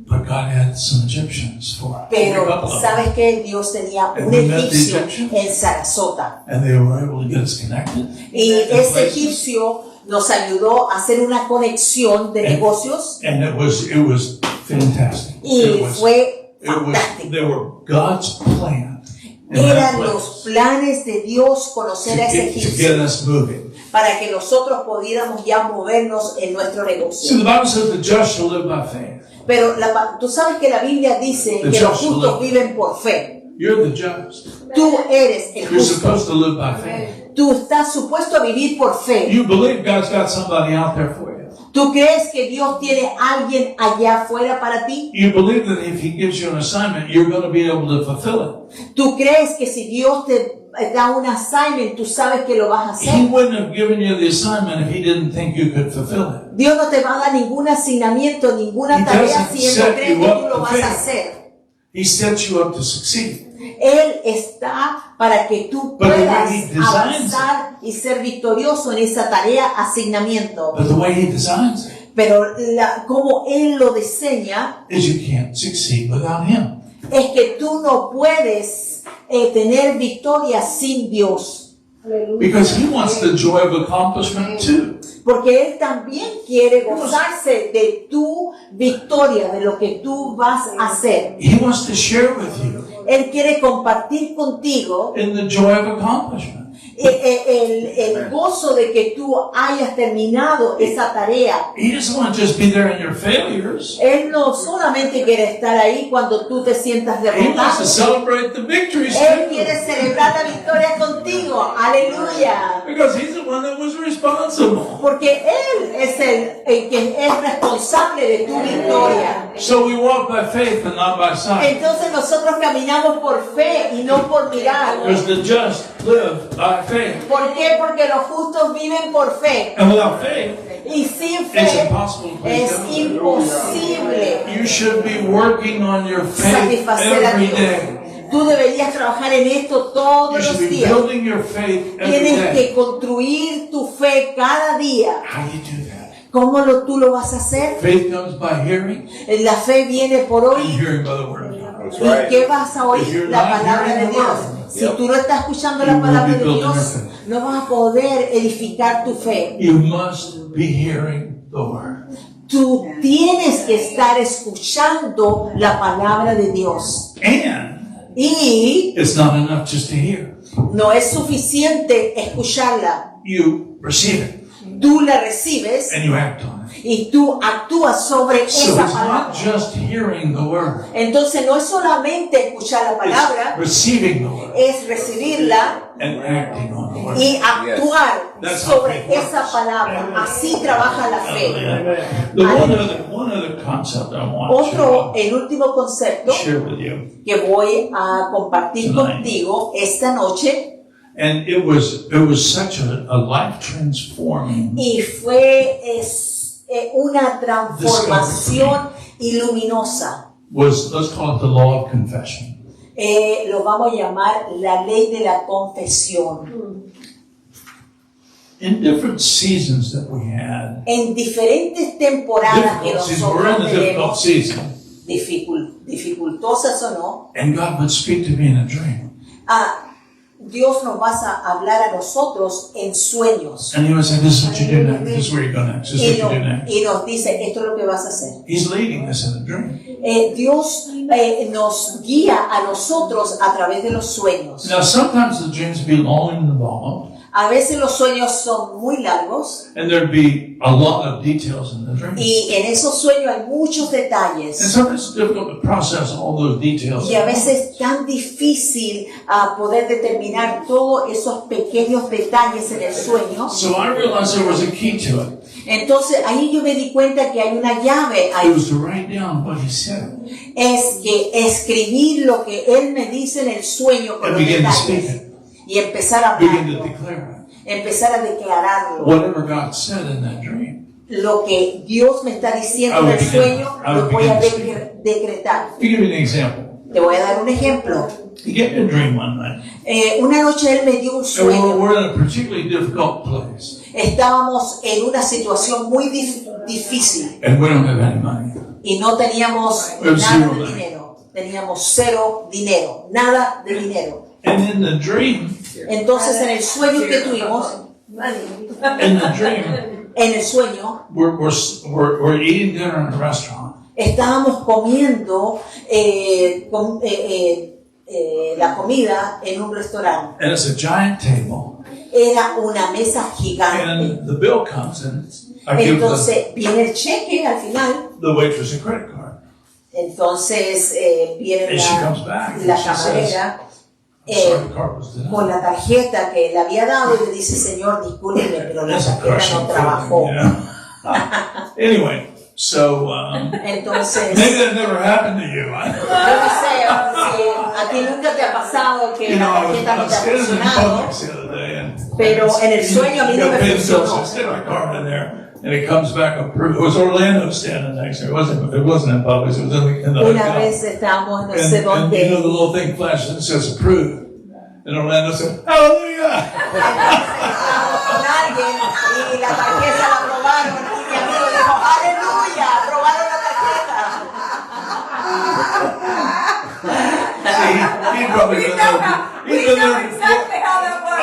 But God had some Egyptians for us. Pero, ¿sabes qué? Dios tenía un And we met the egipcio Egyptians. en Sarasota. And they were able to get us connected. Y in ese places. egipcio nos ayudó a hacer una conexión de negocios. And it was fantastic. Y fue It was, fantástico. they were God's plan. in that Eran place los planes de Dios conocer a ese to get egipcio us moving. para que nosotros pudiéramos ya movernos en nuestro See, negocio. the Bible says the just shall live by faith. Pero tú sabes que la Biblia dice The que los just justos live. viven por fe. You're the just. Tú eres el You're justo. supposed to live by faith. Tú estás supuesto a vivir por fe. You believe God's got somebody out there for you. ¿Tú crees que Dios tiene alguien allá afuera para ti? You believe that if He gives you an assignment, you're going to be able to fulfill ¿Tú crees que si Dios te da un assignment, tú sabes que lo vas a it. He hacer? wouldn't have given you the assignment if He didn't think you could fulfill it. Dios no te va a dar ningún asignamiento, ninguna He tarea doesn't si Él no set cree you que up tú lo to vas fail. a hacer. He sets you up to succeed. Él está para que tú But the way puedas He designs avanzar y ser victorioso en esa tarea, asignamiento. But the way He designs it Pero como Él lo diseña, is you can't succeed without Him. es que tú no puedes tener victoria sin Dios. Because He wants the joy of accomplishment too. Porque Él también quiere gozarse de tu victoria, de lo que tú vas a hacer. He wants to share with you Él quiere compartir contigo in the joy of accomplishment. el gozo de que tú hayas terminado esa tarea. He doesn't want to just be there in your failures. Él no solamente quiere estar ahí cuando tú te sientas He wants derrotado. to celebrate the victories Él too. quiere celebrar la victoria contigo. Aleluya. Because He's the one that was responsible. Porque Él es el que es responsable de tu victoria. So we walk by faith and not by sight. Entonces nosotros caminamos por fe y no por mirar. Because the just live by faith. ¿Por qué? Porque los justos viven por fe. And without faith, Y sin it's fe impossible to please es God. imposible You should be working on your faith satisfacer a every Dios. day. Tú deberías trabajar en esto You todos should los be días. building your faith every Tienes day. que construir tu fe cada día. How do you do that? ¿Cómo tú lo vas a hacer? Faith comes by hearing, La fe viene por and oír. hearing by the word of God. That's ¿Y right. qué vas a If oír? you're La not palabra hearing de the Dios. word, Si tú no estás escuchando you la will palabra be de building Dios, your faith. no vas a poder edificar tu fe. You must be hearing the word. Tú tienes que estar escuchando la palabra de Dios. And Y it's not enough just to hear. no es suficiente escucharla. You receive it Tú la recibes and you act on it. y tú actúas sobre So esa it's palabra. not just hearing the word. Entonces no es solamente escuchar la palabra, It's receiving the word es recibirla and acting on the word. y actuar That's how sobre faith esa works. palabra. Así trabaja la fe. The one other concept I want Otro, to el último concepto share with you, que voy a compartir Tonight. contigo esta noche, and it was such a life transforming. y fue una transformación iluminosa. Was, let's call it the law of confession. Lo vamos a llamar la ley de la confesión. In different seasons that we had, En diferentes temporadas que difficult seasons, we're in nosotros a difficult tenemos, season, dificultosas o no, and God would speak to me in a dream, Dios nos va a hablar a nosotros en sueños. and He would say, "This is what you do next. This is where you go next. This is what you do next." Y nos dice, esto es lo que vas a hacer. He's leading us in a dream. Dios nos guía a nosotros a través de los sueños. Now, sometimes the dreams belong in the ball, A veces los sueños son muy largos and there'd be a lot of details in the dream. y en esos sueños hay muchos And detalles. sometimes it's difficult to process all those details. Y a veces es tan difícil poder determinar todos esos pequeños detalles en el sueño. So I realized there was a key to it. Entonces ahí yo me di cuenta que hay una llave It ahí. was to write down what he said Es que escribir lo que él me dice en el sueño con and los begin to speak detalles. it, Y empezar a begin to hablarlo. declare Empezar a it. declararlo. Whatever God said in that dream. Lo que Dios me está diciendo I en would el begin- sueño, I lo would voy a begin to speak. decretar. To give you an example, Te voy a dar un ejemplo. he gave me a dream one night. Una noche él me dio un And sueño. we're in a particularly difficult place. Estábamos en una situación muy difícil And we don't have any money. y no teníamos There's nada zero de money. dinero. Teníamos cero dinero, nada de dinero. And in the dream, Entonces en el sueño que tuvimos, en el sueño, we're eating dinner in a restaurant. estábamos comiendo la comida en un restaurante. And it's a giant table. Era una mesa gigante. And the bill comes and I give Entonces viene el cheque al final. the waitress a credit card. Entonces viene And she comes back and la she says, camarera I'm sorry, the card was con denied. la tarjeta que le había dado y le dice, señor, discúlpeme, pero la That's a tarjeta crushing no trabajó. feeling, you know? Anyway, so Entonces, maybe that never happened to you. yo no sé si a ti nunca te ha pasado que You know, la I was tarjeta no te ha standing in funcionado, Publix the other day, and pero en el sueño a mí no me funcionó. So I stick my card in there, and it comes back approved. It was Orlando standing next to it. It wasn't in Publix. It was in the Una hotel. vez estábamos no sé And you know the dónde, little thing flashes and says approved. And Orlando said, Hallelujah! estábamos con alguien y la tarjeta la aprobaron y mi amigo dijo, aleluya, aprobaron la tarjeta. See, he probably been there. He's been there before. how that Oh,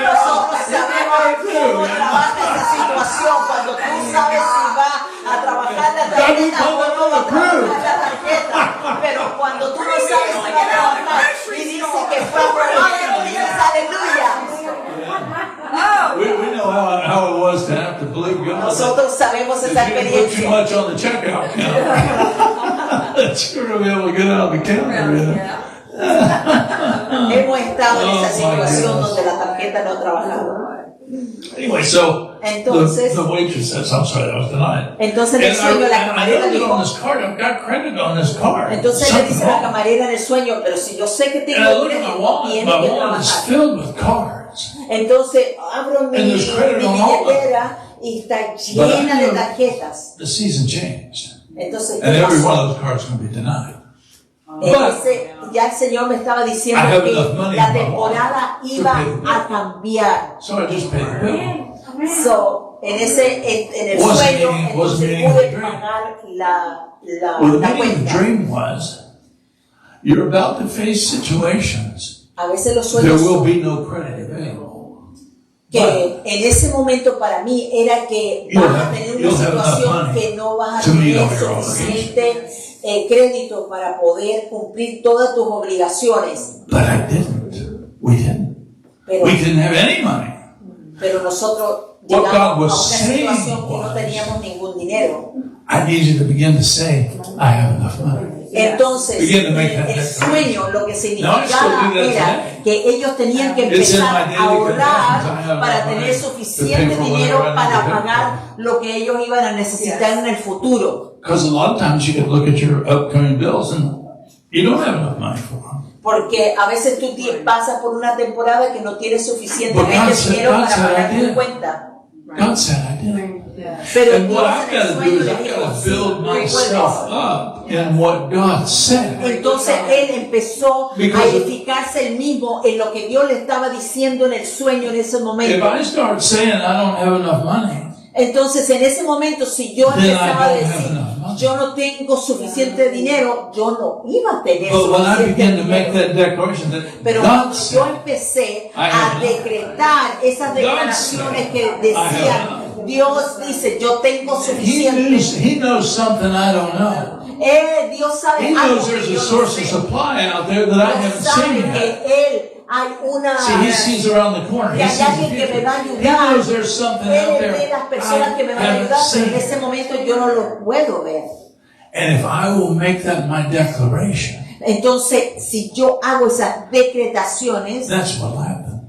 Nosotros sabemos cómo trabaja esa situación cuando tú sabes si va a trabajar la tarjeta o no va a trabajar la tarjeta. Pero cuando tú no sabes si va a trabajar y dice que fue aprobada, tú dices aleluya. We know how it was to have to believe God. Nosotros sabemos If esa you didn't put too experiencia. much on the checkout count, that you're going to be able to get out of the counter. You know? Hemos estado en esa Oh, my situación goodness. donde la tarjeta no ha trabajado. Anyway, so Entonces- the waitress says, I'm sorry, that was denied. Entonces en el And sueño la I camarera looked dijo, on this card, I've got credit on this card. entonces le Something dice a la wrong. camarera en el sueño, pero si yo sé que And I tengo look at my crédito, wallet, tiene my que wallet is trabajar. filled with cards. Entonces abro mi And there's credit on all of them. billetera y está llena de tarjetas. The season changed. Entonces, And ¿qué every one pasó? of those cards is going to be denied. Ya el Señor me estaba diciendo I have que enough money la in my temporada wallet iba to pay the bill. a cambiar. So I just paid the bill. So, en el Wasn't sueño, meaning- entonces wasn't meaning pude the dream. pagar Well, the la meaning of the cuenta. dream was, you're about to face situations. A veces los There sueños will son be no credit available. que en ese momento para mí era que You'll vas a have- tener una you'll have enough situación money que no vas a to meet tener all your suficiente crédito para poder cumplir todas tus obligaciones. But I didn't. We didn't. Pero, We didn't have any money. pero nosotros What llegamos God a una was saying situación que no was- teníamos ningún dinero. I need you to begin to say, I have enough money. Entonces, Begin to make el that sueño lo que No, I still significaba do that era today. que ellos tenían que It's in empezar my a daily confessions. I ahorrar have para enough tener money suficiente to pay for dinero whatever I need para to pay pagar lo que ellos iban a necesitar en el futuro. Because a lot of times you can look at your upcoming bills and you don't have enough money for them. Porque a veces tú pasas por una temporada que no tienes suficientemente But God said- dinero God para said I pagar tu did. cuenta. God said I did. Pero And what Dios I've en el got to do sueño is le I've dijo, got to "Sí, build myself recuerda". up in what God said. Entonces él empezó a Because- edificarse él mismo en lo que Dios le estaba diciendo en el sueño en ese If momento. I start saying I don't have enough money, Entonces en ese momento si yo Then I empezaba a don't have decir enough money. yo no tengo suficiente dinero, yo no iba a tener but when I suficiente begin to make dinero. that declaration that Pero God cuando yo said, empecé I have a enough. decretar esas declaraciones said, que I have decían, enough. Dios dice, yo tengo suficiente. He knows something I don't know. Dios sabe He algo knows que there's yo a no source of sé. supply out there that I Dios haven't sabe seen yet. que Él hay una... See, he sees around the corner. que He hay sees the alguien que me va a future. He ayudar. knows there's something out Él there ve las personas que me van a I ayudar, haven't pero en seen. ese momento yo no lo puedo ver. And if I will make that my declaration, Entonces, si yo hago esas decretaciones, that's what will happen.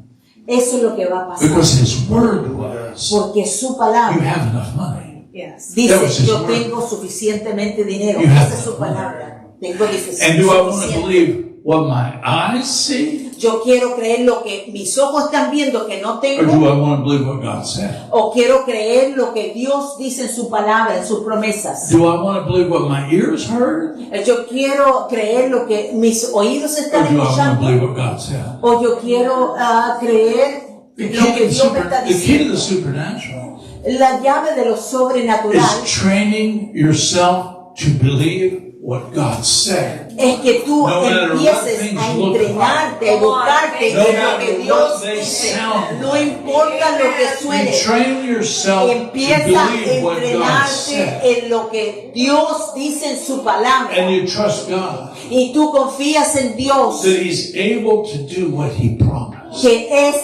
eso es lo que va a pasar. Because his word was, Porque su you palabra have enough money. Yes. dice, That was his yo word. tengo suficientemente dinero. You have Esa es su enough money. palabra. Tengo And do I want to suficiente. believe what my eyes see? Yo quiero creer lo que mis ojos están viendo que no Or tengo. do I want to believe what God said? O quiero creer lo que Dios dice en su palabra, en sus promesas. Do I want to believe what my ears heard? Yo quiero creer lo que mis oídos Or están do I want to escuchando. believe what God said? O yo quiero creer The lo que key, Dios me está the key to diciendo. the supernatural La llave de lo sobrenatural is training yourself to believe what God said. es que tú No matter what empieces things a look entrenarte, a educarte No en lo matter que what Dios they dice. sound No importa lo que You suene. train yourself to Empieza a believe what God entrenarte said. en lo que Dios dice en su palabra. And you trust God Y tú confías en Dios that He's able to do what He promised. que es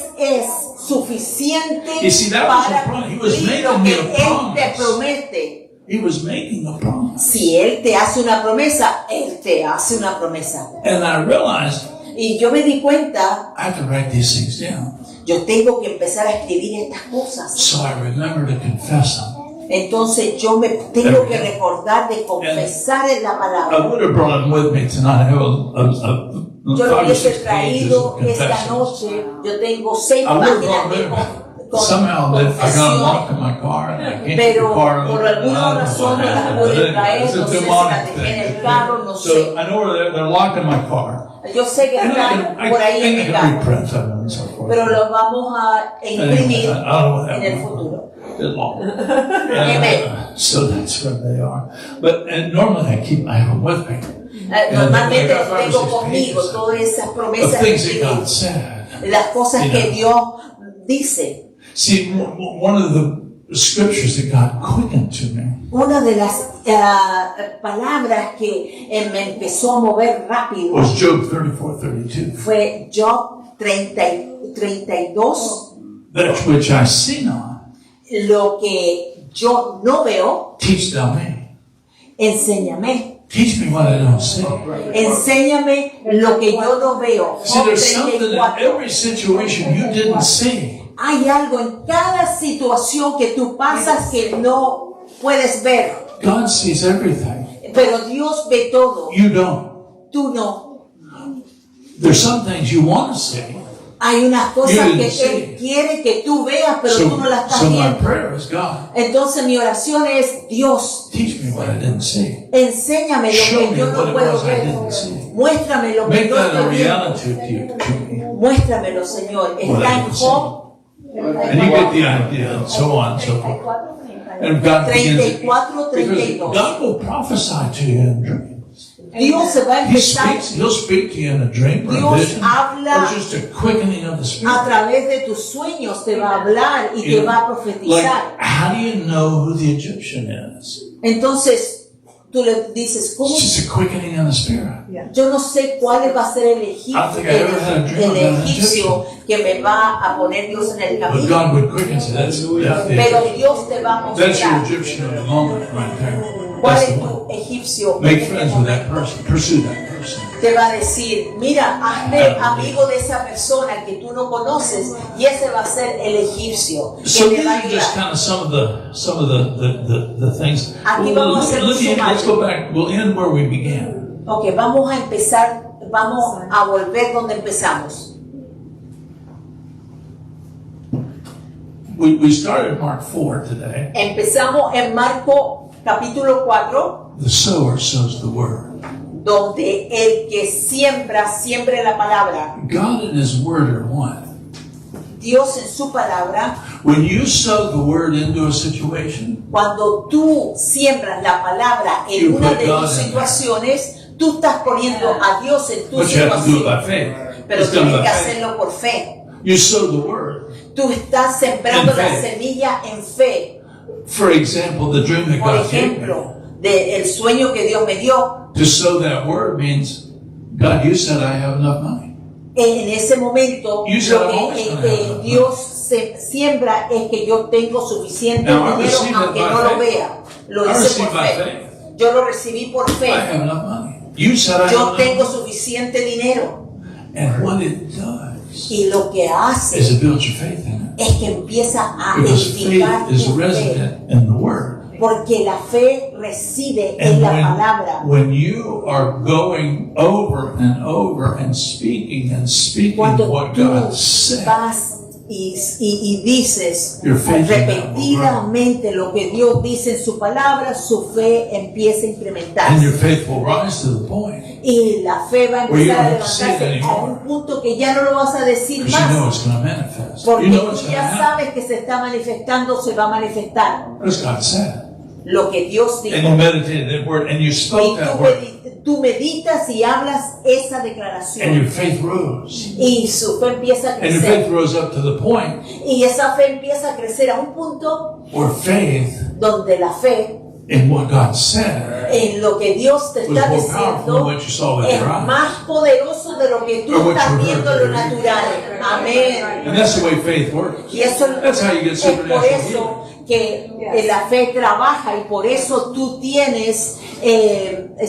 suficiente You see, that was para the problem. He was cumplir lo making que me a Él te promise. promete. He was making a promise. Si Él te hace una promesa, Él te hace una promesa. And I realized Y yo me di cuenta, I have to write these things down. yo tengo que empezar a escribir estas cosas. So I remember to confess them. Entonces yo me tengo que recordar de confesar en la I palabra. would have brought them with me tonight. I have Yo lo 5 or hubiese 6 pages traído of esta confessions. noche. Yo tengo 6 I would have páginas brought de them. Somehow that I got locked in my car and I can't get the Pero car por open. alguna I don't know razón what no las happened, pude but anyway, traer, it's no a sé si demonic las dejé en el thing. carro, no sé. So I know where they're locked in my car. Yo sé que And están I por ahí en can mi carro, reprint them and so forth. pero los vamos a imprimir Anyway, I don't know what en el happened. futuro. It's long. Amen. So that's where they are. But and normally I have them with me. Normalmente I got los 5 or tengo 6 conmigo, pages todas esas of promesas things that que God said. las cosas You que know. Dios dice. See, one of the scriptures that God quickened to me Una de las palabras que me empezó a mover rápido was Job 34:32. fue Job 32. That which I see not, Lo que yo no veo, teach thou me. enséñame. Teach me what I don't see. Enséñame lo que yo no veo. See, Job there's something in 34. every situation you didn't see. Hay algo en cada situación que tú pasas que no puedes ver, God sees everything. pero Dios ve todo. You don't. Tú no. There's some things you want to see. Hay unas cosas You didn't que see. Él quiere que tú veas, pero tú no las estás So my viendo. prayer is, God, Entonces mi oración es, Dios, teach me what I didn't see. enséñame lo Show que me yo what no it puedo was I ver. didn't see. Muéstrame lo que Make no that a estoy viendo. reality to me. Muéstramelo, Señor. Está en Job And you get the idea, and so on and so forth. And God begins, 34, because 32. God will prophesy to you in dreams. Dios se va a empezar He'll speak to you in a dream or a Dios vision, habla or just a quickening of the a spirit. través de tus sueños, te va a hablar y te va a Like, profetizar. how do you know who the Egyptian is? Entonces, tú le dices, ¿cómo? It's just a quickening in the spirit. Yo no sé cuál va a ser el egipcio, I don't think I ever had a dream about an egipcio que me va a poner Dios en el But camino. God would quicken you. That's the Pero Egyptian. Dios te va a That's your mostrar Egyptian of the moment right there. cuál That's es the one. tu egipcio. Make friends with that person. Pursue that person. Te va a decir, mira, hazte amigo de esa persona que tú no conoces y ese va a ser el egipcio So que te these va a are just ayudar. kind of some of the things. Aquí vamos a hacer un Let's sumario. go back. We'll end where we began. Ok, vamos a empezar, vamos a volver donde empezamos. We started Mark 4 today. Empezamos en Marco capítulo 4, The sower sows the word. donde el que siembra la palabra. God and His word are one. Dios en su palabra, When you sow the word into a situation, cuando tú siembras la palabra en You una put de God tus in there. situaciones, tú estás poniendo a Dios en tu but you have to do it by situación. faith. Pero It's done tienes by que faith. hacerlo por fe. You sow the word. Tú estás sembrando En la fe. semilla en fe. For example, the dream that Por God gave me. ejemplo, del sueño que Dios me dio. To sow that word means, God, you said I have enough money. en ese momento You said lo I'm always que gonna have enough Dios siembra es que yo tengo suficiente Now, I dinero received it aunque by no lo faith. vea. Lo I hice received por by fe. faith. Yo lo recibí por I fe. have enough money. You said I Yo have tengo enough. suficiente dinero. And what it does Y lo que hace is it builds your faith in it. es que empieza a Because edificar faith is tu fe. resident in the Word. Porque la fe reside en And la palabra. when you are going over and speaking Cuando what tú God said, vas y dices Your faith in that will repetidamente lo que Dios dice en su palabra, su fe empieza a and your incrementarse. faith will rise to the point Y la fe va a Where you empezar a don't have to say it levantarse a anymore. un punto que ya no lo vas a decir because you know más. it's going to manifest. Porque You know it's tú going to ya happen. sabes que se está manifestando, se va a manifestar. Because God said. Lo que Dios dijo. And you meditated that word and you Y spoke that word. tú meditas y hablas esa And your declaración. faith rose. Y su fe empieza a And your crecer. faith rose up to the point Y esa fe empieza a crecer a un punto where faith donde la fe in what God said en lo que Dios te was está more powerful than diciendo what you saw with es your eyes. más poderoso de lo que Or tú what estás you heard viendo en lo with your ears. natural. Amén. And that's the way faith works. Y eso That's how you get es por supernatural healing. eso que la fe trabaja y por eso tú tienes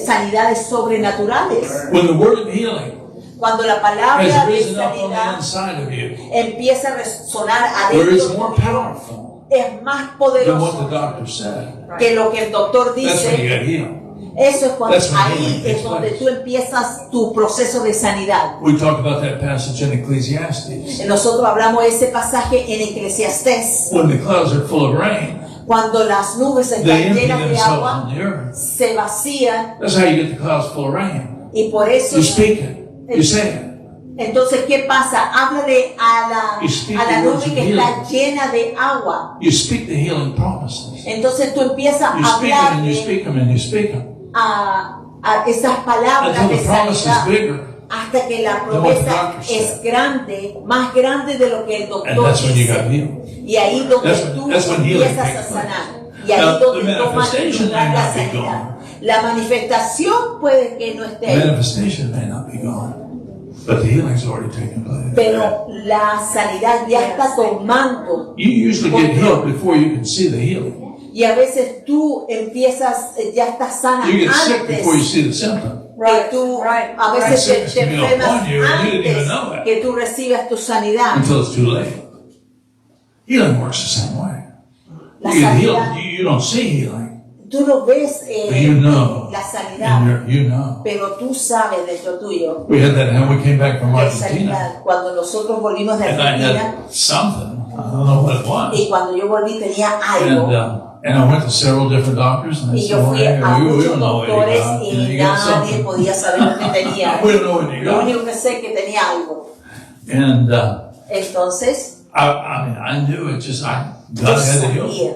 sanidades sobrenaturales. When the word of healing Cuando la has palabra de risen up on the sanidad inside of you, empieza a resonar where it's adentro, more powerful es más than what the poderoso doctor said. que lo que el doctor That's when you dice. get healed. Eso es cuando That's when ahí healing takes es donde place. tú empiezas tu proceso de sanidad. We talked about that passage in Ecclesiastes. Nosotros hablamos de ese pasaje en Eclesiastés. When the clouds are full of rain, Cuando las nubes they están empty llenas de themselves agua, on the earth. se vacían That's how you get the clouds full of rain. y por eso. You speak it. You say it. Entonces, ¿qué pasa? Háblale a You speak la the words nube of que está healing. llena de agua. You speak the healing promises. Entonces tú empiezas You a speak them and you hablarle speak them and you speak them. a esas palabras Until de the promise is sanidad. bigger. Hasta que la what the promesa doctor said. es grande, más grande de lo que el And doctor that's when you got dice. healed. Y ahí donde That's tú when healing empiezas a takes sanar. Y ahí Now, donde the toma manifestation lugar may la not be sanidad. gone. La manifestación puede que no esté ahí, Manifestation may not be gone, but the healing's already taken place. pero la sanidad ya está tomando. You usually get healed before you can see the healing. Y a veces tú empiezas, ya estás sana You get sick antes before you see the symptom. que tú, a veces Right. te Sickness can be enfermas upon you and you didn't even know antes it. que tú recibas tu sanidad. Until it's too late. Healing works the same way. La You get healed, sanidad, you don't see healing, tú lo ves but you know. la sanidad, And you know. pero tú sabes dentro tuyo We had that when we came back from que hay Argentina. sanidad. Cuando nosotros volvimos de And I Argentina had something. I don't know what it was. y cuando yo volví tenía And, algo. and I went to several different doctors and they Y said, yo well, fui hey, a we muchos don't know what you doctores got. y You got nadie something. podía saber lo que tenía. We don't know what you Lo got. único que sé es que tenía algo. And Entonces, I mean, I knew it just, yo God had to heal. sabía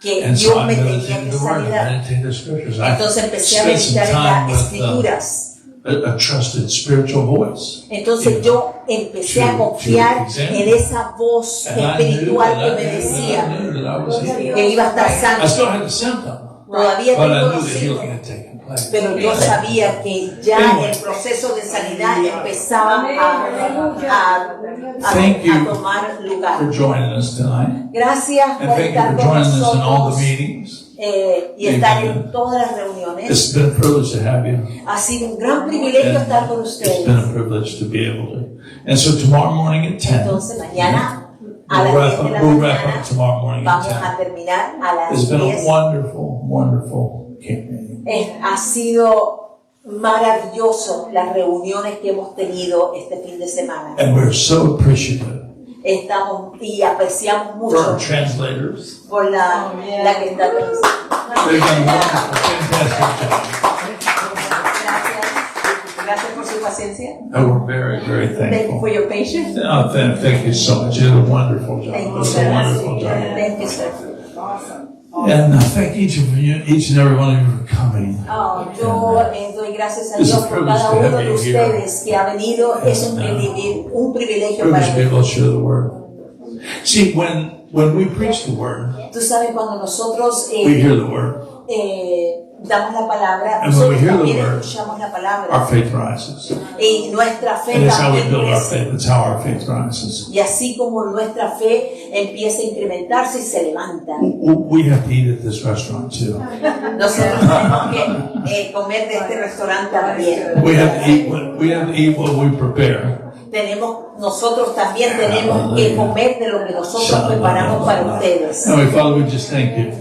que And so Dios I me tenía meditated que the word, I sanar. meditated the scriptures. I Entonces empecé a spent some meditar en time las with escrituras. a trusted spiritual voice. Entonces yo empecé a confiar en esa voz And I knew espiritual that que I me knew decía that I was healed. que iba a estar I sano. still had the symptom, Todavía but I tengo knew los the healing síntomas, had taken place. pero yo sabía que ya el proceso de sanidad empezaba Thank you a tomar lugar. for joining us tonight. Gracias And por thank you estar for con joining us in all nosotros the meetings. y estar en todas las reuniones. It's been a privilege to have you. Ha sido un gran privilegio estar con It's been ustedes. a privilege to be able to. And so tomorrow morning at 10, Entonces mañana a we'll las wrap 10 de la up, we'll wrap mañana up tomorrow morning at vamos a 10. terminar a It's las been a 10. wonderful, wonderful campaign. Ha sido maravilloso las reuniones que hemos tenido este fin de semana. And we're so appreciative Estamos y apreciamos for our mucho translators. por la que está They've done a wonderful, fantastic job. Gracias por su paciencia. And we're very, very Thank you thankful. for your patience. Oh, thank you so much. You did a wonderful job. Thank you, It's a sir. wonderful job. Thank you, sir. And thank each and every one of you for coming. Yo doy gracias a It's a Dios por privilege cada to uno have de you here. ustedes que ha venido. Es un privilegio para Privilege to be mí. able to share the word. See, when we preach the word, Tú sabes, cuando nosotros we hear the word. damos la palabra, And when we nosotros hear the también word, escuchamos la our palabra faith rises. y nuestra fe And that's how we también build our crece. faith. That's how our faith rises. Y así como nuestra fe empieza a incrementarse y se levanta. We have to eat at this restaurant too. Nosotros tenemos que comer de este restaurante también. We have to eat what we prepare. Nosotros también tenemos que comer de lo que nosotros preparamos para ustedes. Anyway, Father, we just thank you.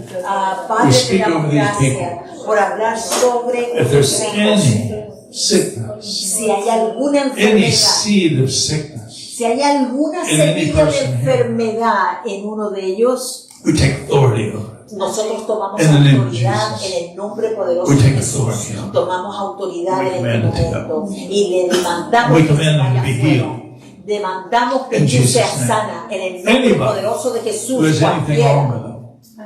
Padre, te speak damos over these gracias por hablar sobre If there's nuestros any sickness, si hay alguna any enfermedad, seed of sickness, si hay alguna in any semilla de person here, enfermedad en uno de ellos, we take authority over it. nosotros tomamos In the name of autoridad Jesus. en el nombre poderoso We de take Jesús. authority. Tomamos autoridad We en este command it to momento y le demandamos We que se command them vaya to be afuera. healed. Demandamos que In tú Jesus' seas name. sana en el nombre Anybody poderoso de who Jesús. has anything wrong with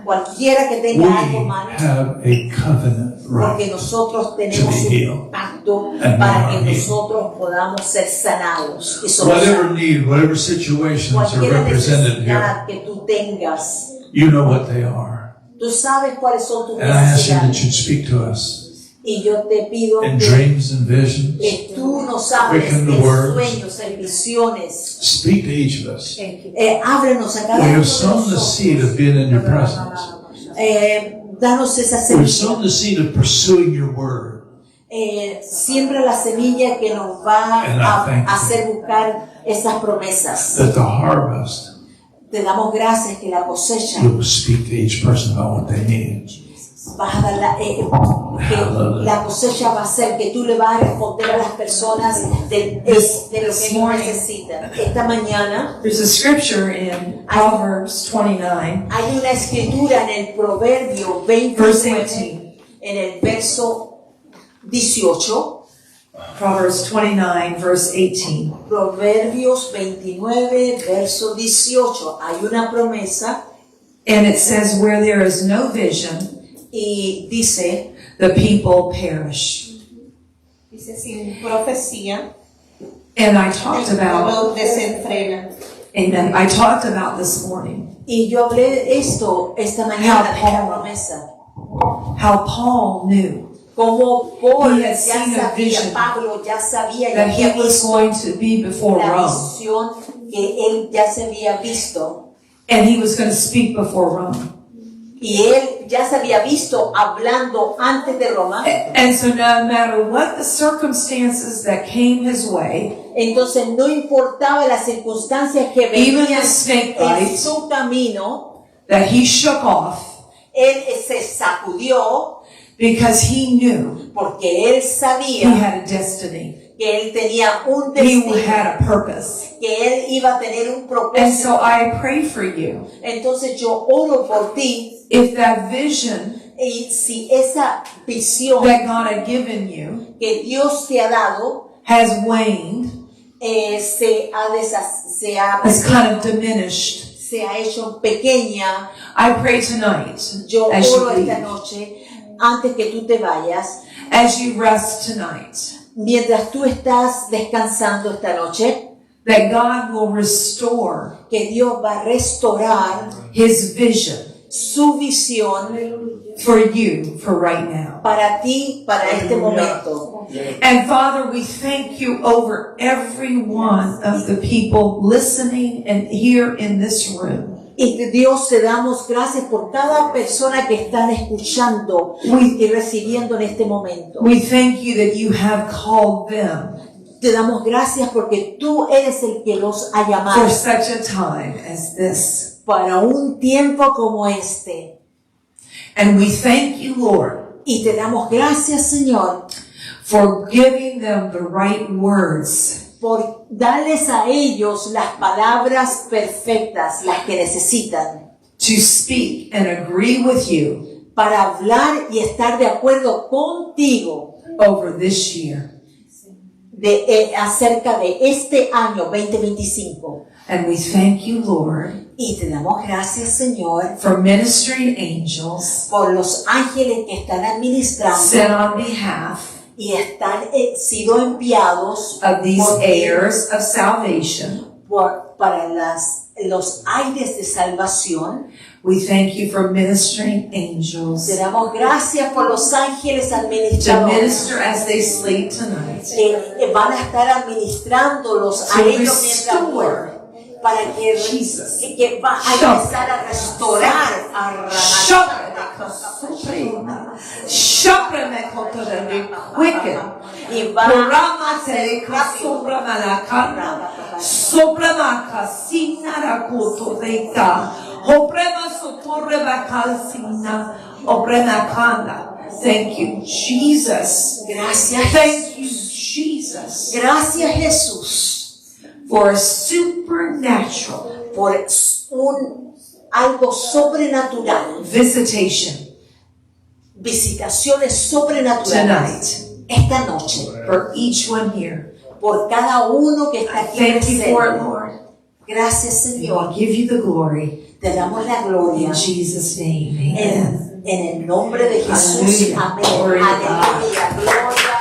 Cualquiera que them, tenga algo we malo, have a covenant porque right. nosotros tenemos to be healed. un pacto And para we que are healed. nosotros podamos ser sanados y somos Whatever sanos. need, whatever situations are Cualquier represented here, necesidad que tú tengas, you know what they are. tú sabes cuáles son tus And I ask you that necesidades. you'd speak to us Y yo te pido in que dreams and visions. tú nos hables Quicken the en words. sueños, en visiones. Speak to each of us. Ábrenos a cada We uno have de sown the nosotros. seed of being in your presence. Danos esa We've sown semilla. the seed of pursuing your word. Siembra la semilla que nos va And I thank a you. hacer buscar esas promesas. That the harvest Te damos gracias que la cosecha will speak to each person about what they need. vas a dar que la cosecha va a ser que tú le vas a responder a las personas de lo que ellos necesitan. Esta mañana There's a scripture in Proverbs 29, hay una escritura en el Proverbio verse 29, 18. en el verso 18. Proverbs 29, verse 18. Proverbios 29, verso 18. Hay una promesa And it says, where there is no vision, y dice, the people perish. Dice, sin profecía, And I talked el about, pueblo desenfrena. amen, I talked about this morning, y yo hablé de esto esta mañana, de esta Paul. promesa. how Paul knew Como Paul He ya had seen a sabía, vision Pablo ya sabía y that había he was visto going to be before la Rome. visión que él ya se había visto. And he was going to speak before Rome. Y él ya se había visto hablando antes de Roma. And so no matter what the circumstances that came his way, Entonces no importaba las circunstancias que even venían the snake en bite su camino, that he shook off él se sacudió because he knew porque él he sabía had a destiny. que él tenía un He destino, had a purpose. que él iba a tener un And propósito. so I pray for you. Entonces yo oro por ti If that vision y si esa visión that God had given you que Dios te ha dado has waned, se ha has kind of diminished, se ha hecho pequeña, I pray tonight yo as you oro esta leave, noche, antes que tú te vayas, as you rest tonight, mientras tú estás descansando esta noche, that God will restore que Dios va a restaurar his vision su visión for you for right now. para ti, para este momento. And Father, we thank you over every one of the people listening and here in this room. Y Dios, te damos gracias por cada persona que están escuchando y recibiendo en este momento. We thank you that you have called them Te damos gracias porque tú eres el que los ha llamado for such a time as this. para un tiempo como este. And we thank you, Lord, Y te damos gracias, Señor, for giving them the right words por darles a ellos las palabras perfectas, las que necesitan, to speak and agree with you para hablar y estar de acuerdo contigo over this year. Acerca de este año 2025. And we thank you, Lord, Y te damos gracias, Señor, for ministering angels por los ángeles que están administrando sent on behalf y están sido enviados of these por ti, heirs of salvation para las los aires de salvación. We thank you for ministering angels Te damos gracias por los ángeles to administradores minister as they sleep tonight. que van a estar administrándolos a To ellos mientras restore. duermen, para que, Jesus. que va a empezar a restaurar, a Quicken. y va a Programa hacer se rápido. sobra malakana. Sobra makasina rakoto reita. Obrema sotorre bakasina. Obrema kanda. Thank you, Jesus. Gracias, Thank you, Jesus, gracias Jesús, for a supernatural por algo sobrenatural, visitation visitaciones sobrenaturales tonight esta noche, for each one here. por cada uno que está aquí Thank you for it, presente. Lord. Gracias And Señor, I'll give you the glory te damos la gloria in Jesus' name. Amen. en el nombre de Jesús. Aleluya. Amén. Gloria a God. Aleluya. Gloria